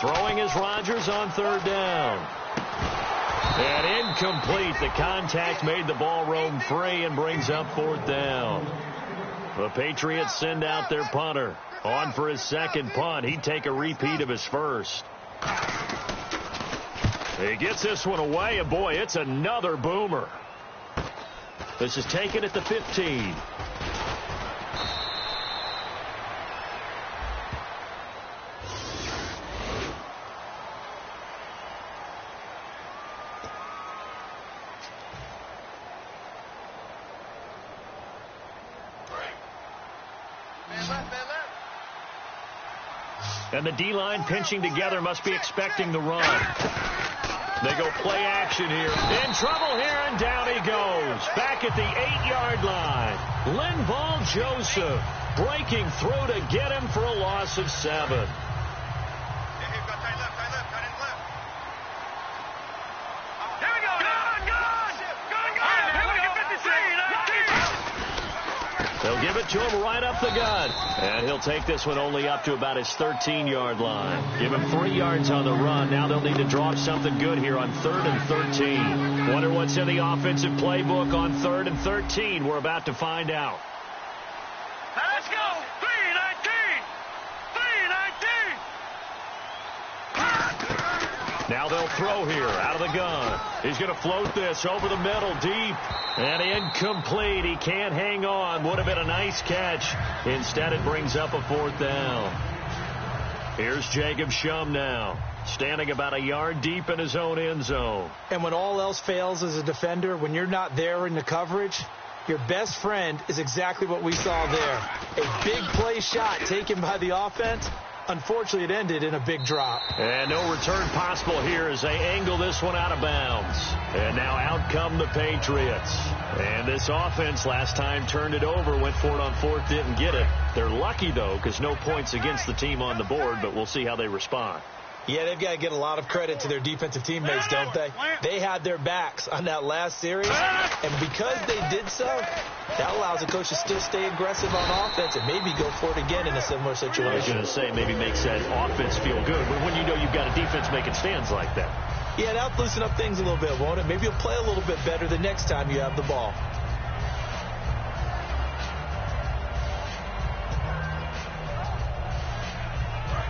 Throwing is Rodgers on third down. And incomplete. The contact made the ball roam free and brings up 4th down. The Patriots send out their punter. On for his second punt. He'd take a repeat of his first. He gets this one away, and boy, it's another boomer. This is taken at the 15. And the D-line pinching together must be expecting the run. They go play action here. In trouble here, and down he goes. Back at the 8-yard line. Linval Joseph breaking through to get him for a loss of 7. They'll give it to him right up the gut. And he'll take this one only up to about his 13-yard line. Give him 3 yards on the run. Now they'll need to draw up something good here on 3rd and 13. Wonder what's in the offensive playbook on 3rd and 13. We're about to find out. Let's go. 3-19. 3-19. Now they'll throw here out of the gun. He's going to float this over the middle deep. And incomplete. He can't hang on. Would have been a nice catch. Instead, it brings up a 4th down. Here's Jacob Shum now, standing about a yard deep in his own end zone. And when all else fails as a defender, when you're not there in the coverage, your best friend is exactly what we saw there. A big play shot taken by the offense. Unfortunately, it ended in a big drop. And no return possible here as they angle this one out of bounds. And now out come the Patriots. And this offense last time turned it over, went for it on 4th, didn't get it. They're lucky, though, because no points against the team on the board, but we'll see how they respond. Yeah, they've got to get a lot of credit to their defensive teammates, don't they? They had their backs on that last series, and because they did so, that allows the coach to still stay aggressive on offense and maybe go for it again in a similar situation. I was going to say maybe makes that offense feel good, but when you know you've got a defense making stands like that. Yeah, that'll loosen up things a little bit, won't it? Maybe you'll play a little bit better the next time you have the ball.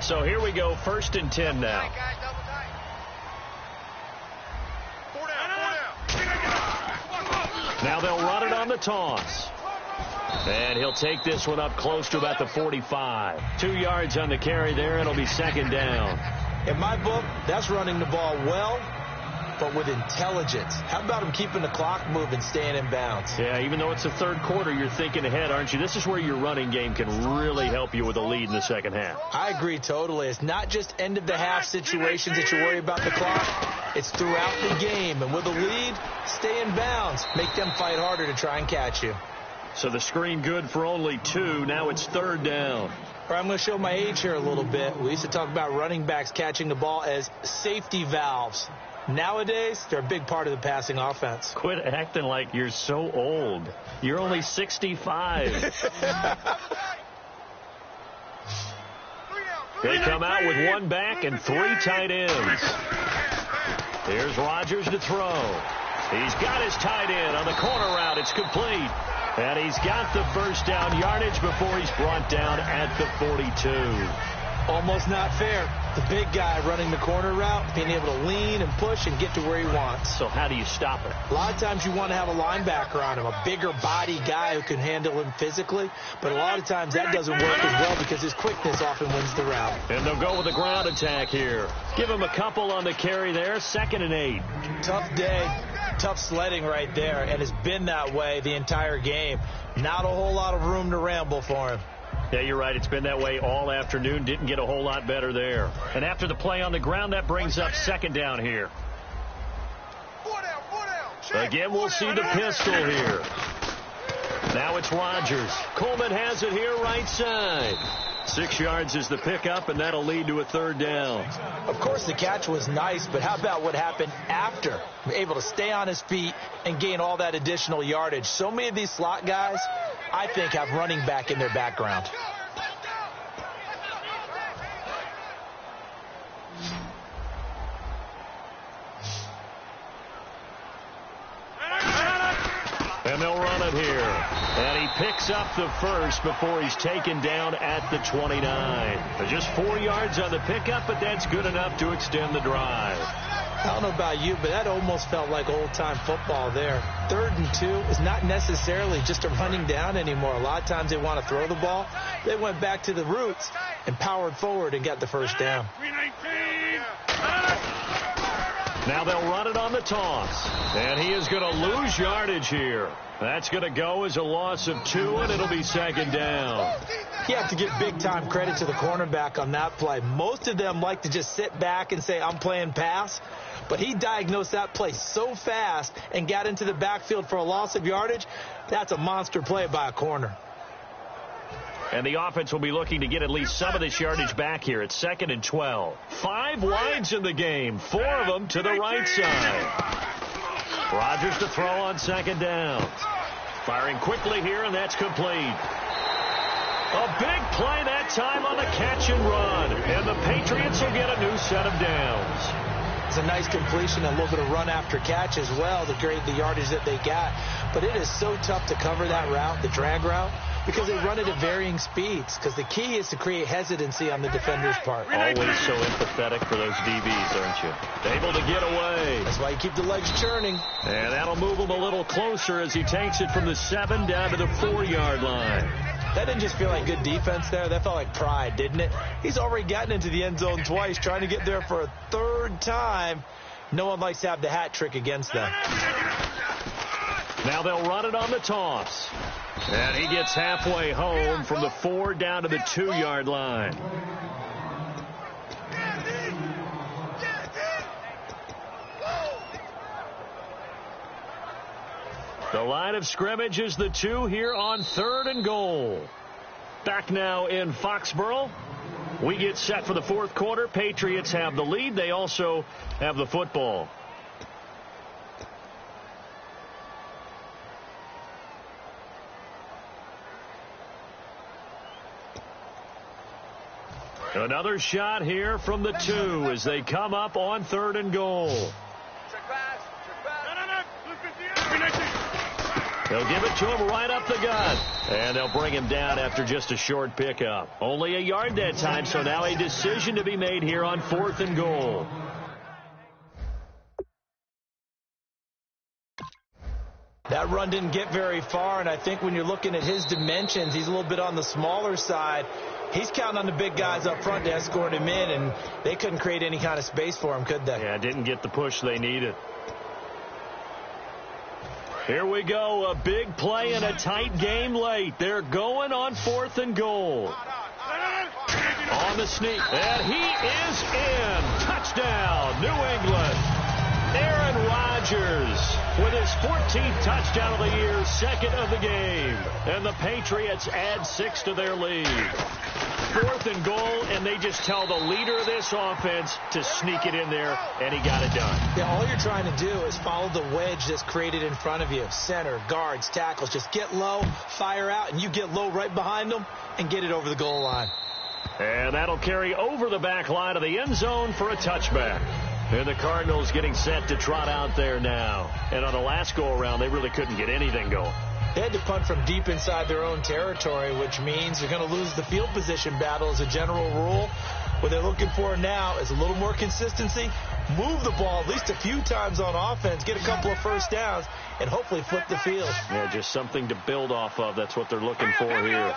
So here we go, 1st and 10 now. Now they'll run it on the toss. And he'll take this one up close to about the 45. 2 yards on the carry there. It'll be 2nd down. In my book, that's running the ball well, but with intelligence. How about him keeping the clock moving, staying in bounds? Yeah, even though it's the 3rd quarter, you're thinking ahead, aren't you? This is where your running game can really help you with a lead in the 2nd half. I agree totally. It's not just end-of-the-half situations that you worry about the clock. It's throughout the game. And with a lead, stay in bounds. Make them fight harder to try and catch you. So the screen good for only 2. Now it's 3rd down. I'm going to show my age here a little bit. We used to talk about running backs catching the ball as safety valves. Nowadays, they're a big part of the passing offense. Quit acting like you're so old. You're only 65. They come out with 1 back and 3 tight ends. Here's Rodgers to throw. He's got his tight end on the corner route. It's complete. And he's got the 1st down yardage before he's brought down at the 42. Almost not fair. The big guy running the corner route, being able to lean and push and get to where he wants. So how do you stop it? A lot of times you want to have a linebacker on him, a bigger body guy who can handle him physically. But a lot of times that doesn't work as well because his quickness often wins the route. And they'll go with a ground attack here. Give him a couple on the carry there. 2nd and 8. Tough day. Tough sledding right there, and it's been that way the entire game. Not a whole lot of room to ramble for him. Yeah, you're right. It's been that way all afternoon. Didn't get a whole lot better there. And after the play on the ground, that brings up 2nd down here. Again, we'll see the pistol here. Now it's Rodgers. Coleman has it here right side. 6 yards is the pickup, and that'll lead to a 3rd down. Of course, the catch was nice, but how about what happened after? Able to stay on his feet and gain all that additional yardage. So many of these slot guys, I think, have running back in their background. here. And he picks up the first before he's taken down at the 29. Just 4 yards on the pickup, but that's good enough to extend the drive. I don't know about you, but that almost felt like old-time football there. 3rd and 2 is not necessarily just a running down anymore. A lot of times they want to throw the ball. They went back to the roots and powered forward and got the first down. Now they'll run it on the toss. And he is going to lose yardage here. That's going to go as a loss of 2, and it'll be 2nd down. You have to give big-time credit to the cornerback on that play. Most of them like to just sit back and say, I'm playing pass. But he diagnosed that play so fast and got into the backfield for a loss of yardage. That's a monster play by a corner. And the offense will be looking to get at least some of this yardage back here. It's 2nd and 12. 5 wides in the game, 4 of them to the right side. Rodgers to throw on 2nd down. Firing quickly here, and that's complete. A big play that time on the catch and run. And the Patriots will get a new set of downs. It's a nice completion, a little bit of run after catch as well to create the yardage that they got. But it is so tough to cover that route, the drag route, because they run it at varying speeds. Because the key is to create hesitancy on the defender's part. Always so empathetic for those DBs, aren't you? Able to get away. That's why you keep the legs churning. And that'll move him a little closer as he takes it from the 7 down to the 4-yard line. That didn't just feel like good defense there. That felt like pride, didn't it? He's already gotten into the end zone twice, trying to get there for a 3rd time. No one likes to have the hat trick against them. Now they'll run it on the toss. And he gets halfway home from the 4 down to the 2-yard line. The line of scrimmage is the 2 here on 3rd and goal. Back now in Foxborough. We get set for the 4th quarter. Patriots have the lead. They also have the football. Another shot here from the 2 as they come up on 3rd and goal. They'll give it to him right up the gut. And they'll bring him down after just a short pickup. Only a yard that time, so now a decision to be made here on 4th and goal. That run didn't get very far, and I think when you're looking at his dimensions, he's a little bit on the smaller side. He's counting on the big guys up front to escort him in, and they couldn't create any kind of space for him, could they? Yeah, didn't get the push they needed. Here we go, a big play in a tight game late. They're going on 4th and goal. On the sneak, and he is in. Touchdown, New England. Aaron Rodgers with his 14th touchdown of the year, 2nd of the game. And the Patriots add 6 to their lead. 4th and goal, and they just tell the leader of this offense to sneak it in there, and he got it done. Yeah, all you're trying to do is follow the wedge that's created in front of you. Center, guards, tackles, just get low, fire out, and you get low right behind them and get it over the goal line. And that'll carry over the back line of the end zone for a touchback. And the Cardinals getting set to trot out there now. And on the last go-around, they really couldn't get anything going. They had to punt from deep inside their own territory, which means they're going to lose the field position battle as a general rule. What they're looking for now is a little more consistency, move the ball at least a few times on offense, get a couple of first downs, and hopefully flip the field. Yeah, just something to build off of. That's what they're looking for here.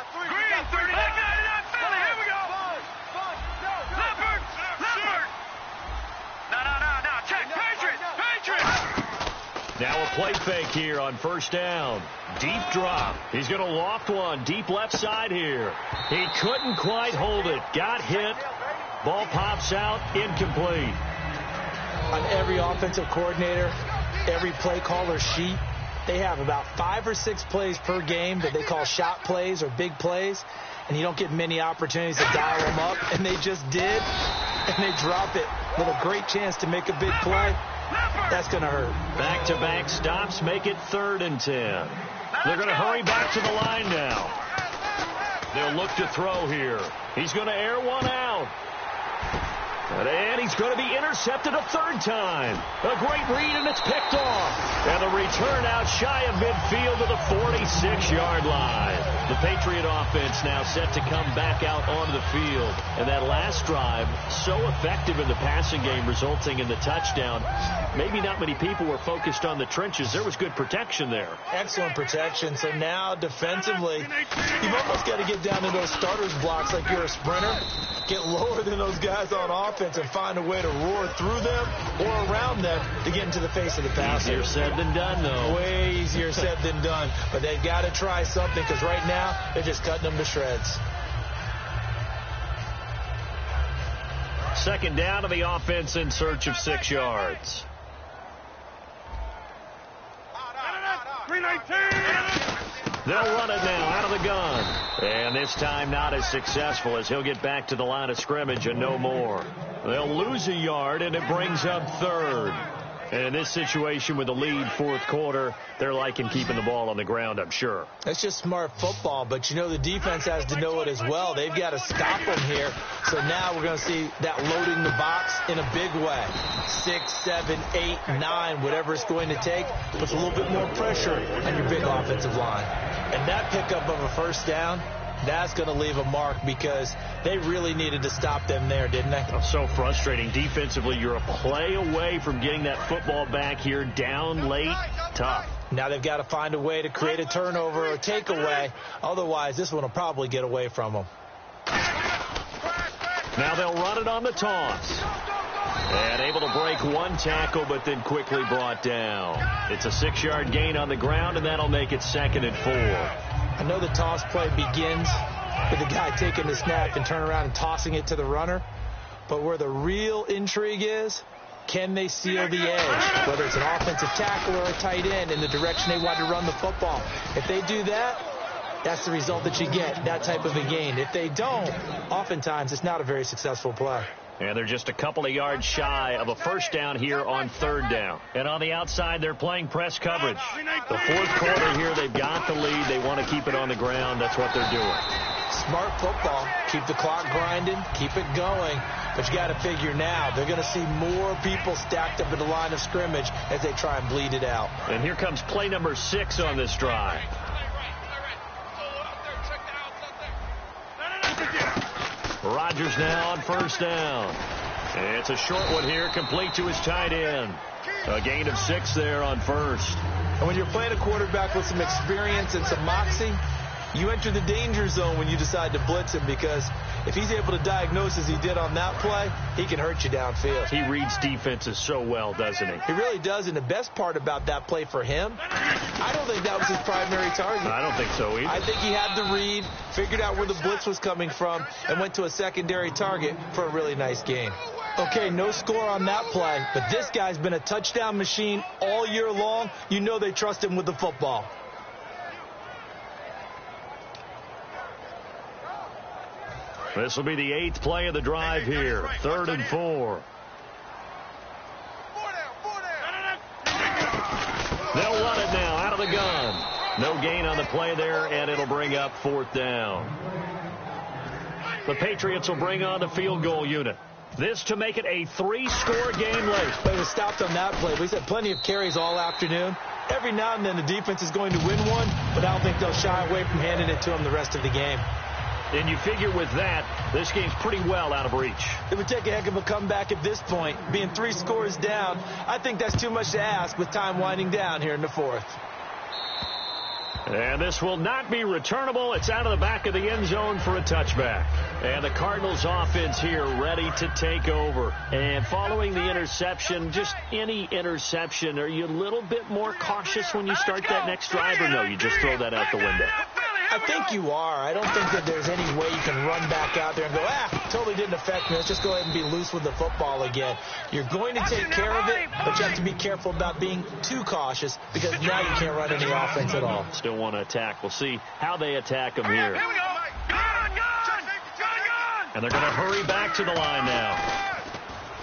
Now a play fake here on 1st down. Deep drop. He's going to loft one deep left side here. He couldn't quite hold it. Got hit. Ball pops out. Incomplete. On every offensive coordinator, every play caller sheet, they have about 5 or 6 plays per game that they call shot plays or big plays, and you don't get many opportunities to dial them up, and they just did, and they drop it with a great chance to make a big play. That's going to hurt. Back-to-back stops make it 3rd and 10. They're going to hurry back to the line now. They'll look to throw here. He's going to air one out. And he's going to be intercepted a third time. A great read, and it's picked off. And the return out shy of midfield to the 46-yard line. The Patriot offense now set to come back out onto the field. And that last drive, so effective in the passing game, resulting in the touchdown. Maybe not many people were focused on the trenches. There was good protection there. Excellent protection. So now defensively, you've almost got to get down to those starters blocks like you're a sprinter. Get lower than those guys on offense and find a way to roar through them or around them to get into the face of the passer. Easier said than done, though. Way easier said than done. But they've got to try something because right now they're just cutting them to shreds. Second down to the offense in search of 6 yards. 319. They'll run it now out of the gun. And this time not as successful as he'll get back to the line of scrimmage and no more. They'll lose a yard, and it brings up third. And in this situation with the lead fourth quarter, they're liking keeping the ball on the ground, I'm sure. That's just smart football, but you know the defense has to know it as well. They've got to stop them here. So now we're going to see that loading the box in a big way. 6, 7, 8, 9, whatever it's going to take, puts a little bit more pressure on your big offensive line. And that pickup of a first down, that's going to leave a mark because they really needed to stop them there, didn't they? Oh, so frustrating. Defensively, you're a play away from getting that football back here down late. Tough. Now they've got to find a way to create a turnover or takeaway. Otherwise, this one will probably get away from them. Now they'll run it on the toss. And able to break one tackle, but then quickly brought down. It's a 6-yard gain on the ground, and that'll make it 2nd and 4. I know the toss play begins with the guy taking the snap and turning around and tossing it to the runner. But where the real intrigue is, can they seal the edge? Whether it's an offensive tackle or a tight end in the direction they want to run the football. If they do that, that's the result that you get, that type of a gain. If they don't, oftentimes it's not a very successful play. And they're just a couple of yards shy of a first down here on 3rd down. And on the outside, they're playing press coverage. The fourth quarter here, they've got the lead. They want to keep it on the ground. That's what they're doing. Smart football. Keep the clock grinding. Keep it going. But you got to figure now they're going to see more people stacked up at the line of scrimmage as they try and bleed it out. And here comes play number 6 on this drive. Rodgers now on first down. It's a short one here, complete to his tight end. A gain of 6 there on first. And when you're playing a quarterback with some experience and some moxie, you enter the danger zone when you decide to blitz him, because if he's able to diagnose as he did on that play, he can hurt you downfield. He reads defenses so well, doesn't he? He really does, and the best part about that play for him, I don't think that was his primary target. I don't think so either. I think he had the read, figured out where the blitz was coming from, and went to a secondary target for a really nice gain. Okay, no score on that play, but this guy's been a touchdown machine all year long. You know they trust him with the football. This will be the 8th play of the drive here. 3rd and 4. They'll run it now out of the gun. No gain on the play there, and it'll bring up 4th down. The Patriots will bring on the field goal unit. This to make it a 3-score game late. But it was stopped on that play. We had plenty of carries all afternoon. Every now and then the defense is going to win one, but I don't think they'll shy away from handing it to them the rest of the game. And you figure with that, this game's pretty well out of reach. It would take a heck of a comeback at this point. Being 3 scores down, I think that's too much to ask with time winding down here in the 4th. And this will not be returnable. It's out of the back of the end zone for a touchback. And the Cardinals offense here ready to take over. And following the interception, just any interception, are you a little bit more cautious when you start that next drive, or no, you just throw that out the window? I think you are. I don't think that there's any way you can run back out there and go, totally didn't affect me. Let's just go ahead and be loose with the football again. You're going to take care of it, but you have to be careful about being too cautious, because now you can't run any offense at all. Still want to attack. We'll see how they attack them here. Here we go. Gun! And they're going to hurry back to the line now.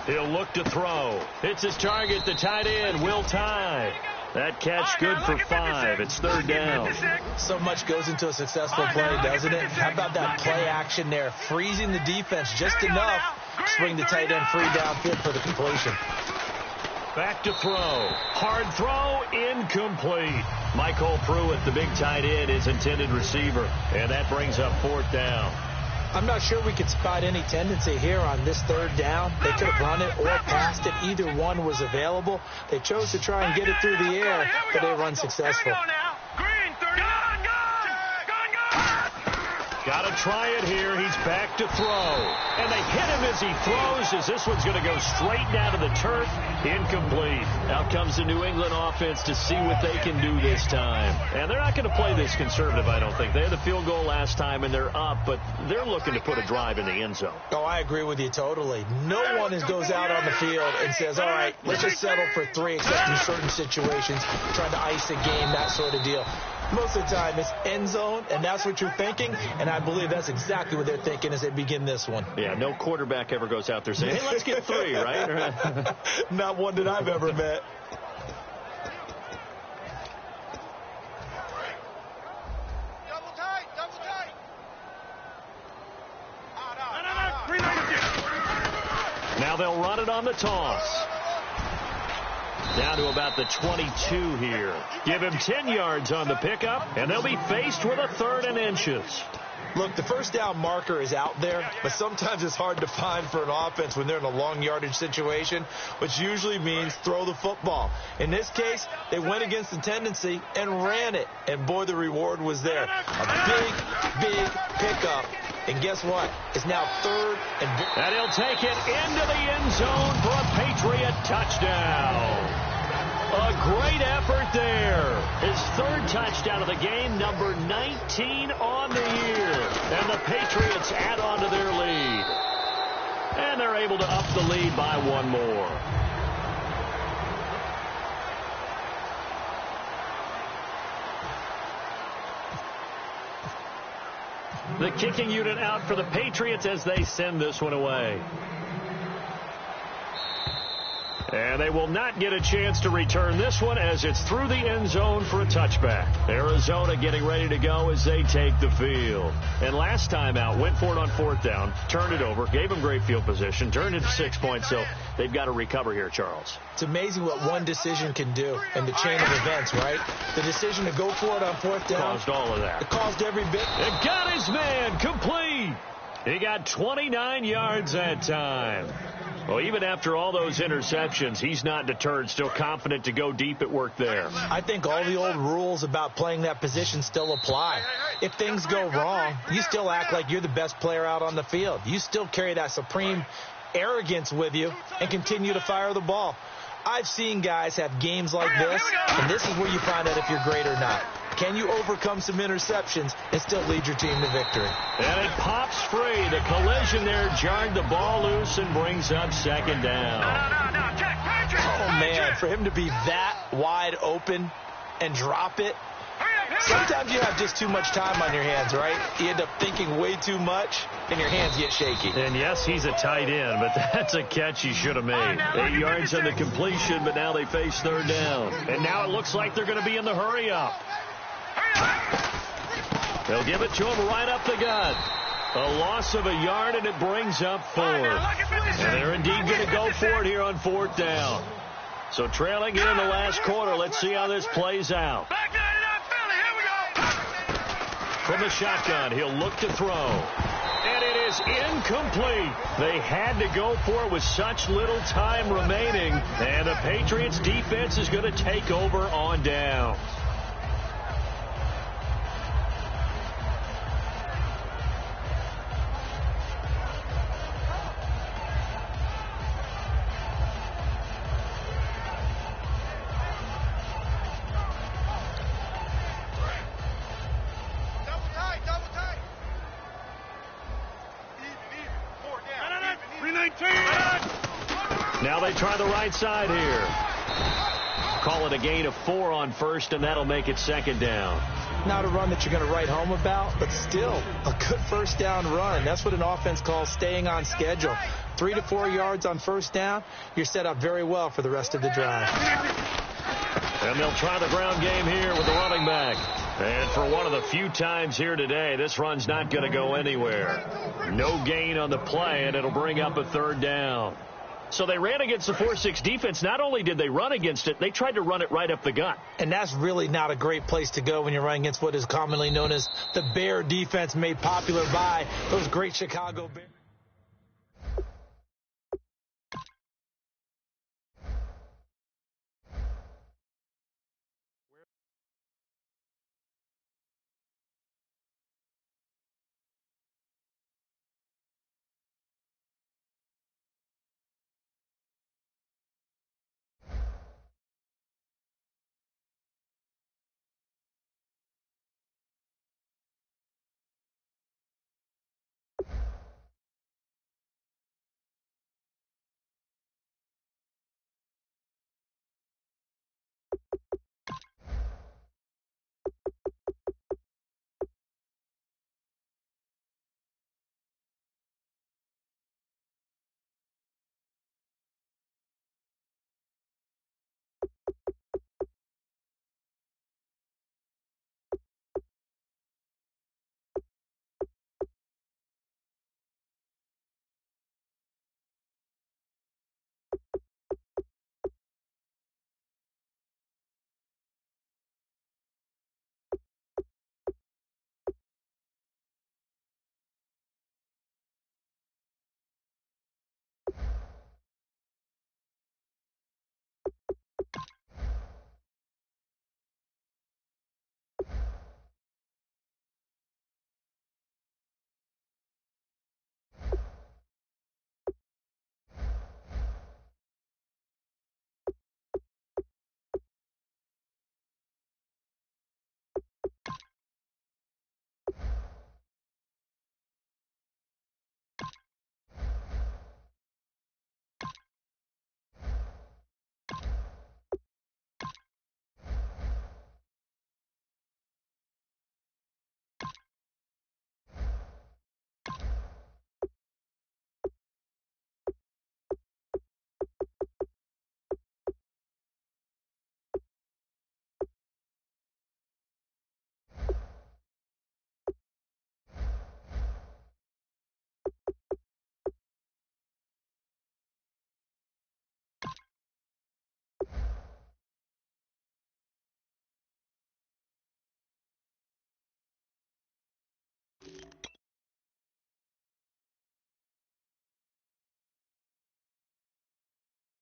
He'll look to throw. It's his target, the tight end, Will Tye. That catch good for 5. It's 3rd down. So much goes into a successful play, doesn't it? How about that play action there, freezing the defense just enough swing the tight end free downfield for the completion. Back to throw. Hard throw, incomplete. Michael Pruitt, the big tight end, is intended receiver. And that brings up 4th down. I'm not sure we could spot any tendency here on this 3rd down. They could have run it or passed it. Either one was available. They chose to try and get it through the air, but they were unsuccessful. Got to try it here. He's back to throw. And they hit him as he throws, as this one's going to go straight down to the turf. Incomplete. Out comes the New England offense to see what they can do this time. And they're not going to play this conservative, I don't think. They had the field goal last time, and they're up, but they're looking to put a drive in the end zone. Oh, I agree with you totally. No one goes out on the field and says, all right, let's just settle for 3, except in certain situations, trying to ice a game, that sort of deal. Most of the time, it's end zone, and that's what you're thinking, and I believe that's exactly what they're thinking as they begin this one. Yeah, no quarterback ever goes out there saying, hey, let's get 3, right? Not one that I've ever met. Double tight. Now they'll run it on the toss. Down to about the 22 here. Give him 10 yards on the pickup, and they'll be faced with a 3rd and inches. Look, the 1st down marker is out there, but sometimes it's hard to find for an offense when they're in a long yardage situation, which usually means throw the football. In this case, they went against the tendency and ran it, and boy, the reward was there. A big pickup. And guess what? It's now 3rd and... And he'll take it into the end zone for a Patriot touchdown. A great effort there. His 3rd touchdown of the game, number 19 on the year. And the Patriots add on to their lead. And they're able to up the lead by 1 more. The kicking unit out for the Patriots as they send this one away. And they will not get a chance to return this one as it's through the end zone for a touchback. Arizona getting ready to go as they take the field. And last time out, went for it on 4th down, turned it over, gave them great field position, turned it to 6 points, so they've got to recover here, Charles. It's amazing what one decision can do in the chain of events, right? The decision to go for it on 4th down. Caused all of that. It caused every bit. It got his man complete. He got 29 yards that time. Well, even after all those interceptions, he's not deterred, still confident to go deep at work there. I think all the old rules about playing that position still apply. If things go wrong, you still act like you're the best player out on the field. You still carry that supreme arrogance with you and continue to fire the ball. I've seen guys have games like this, and this is where you find out if you're great or not. Can you overcome some interceptions and still lead your team to victory? And it pops free. The collision there jarred the ball loose and brings up 2nd down. Oh, man, for him to be that wide open and drop it. Sometimes you have just too much time on your hands, right? You end up thinking way too much, and your hands get shaky. And yes, he's a tight end, but that's a catch he should have made. 8 yards on the completion, but now they face 3rd down. And now it looks like they're going to be in the hurry-up. They'll give it to him right up the gut. A loss of a yard, and it brings up 4th. And they're indeed going to go for it here on 4th down. So trailing it in the last quarter. Let's see how this plays out. From the shotgun, he'll look to throw. And it is incomplete. They had to go for it with such little time remaining. And the Patriots defense is going to take over on down. Now they try the right side here. Call it a gain of 4 on 1st, and that'll make it 2nd down. Not a run that you're going to write home about, but still a good 1st down run. That's what an offense calls staying on schedule. 3 to 4 yards on 1st down, you're set up very well for the rest of the drive. And they'll try the ground game here with the running back. And for one of the few times here today, this run's not going to go anywhere. No gain on the play, and it'll bring up a third down. So they ran against the 4-6 defense. Not only did they run against it, they tried to run it right up the gut. And that's really not a great place to go when you're running against what is commonly known as the Bear defense, made popular by those great Chicago Bears.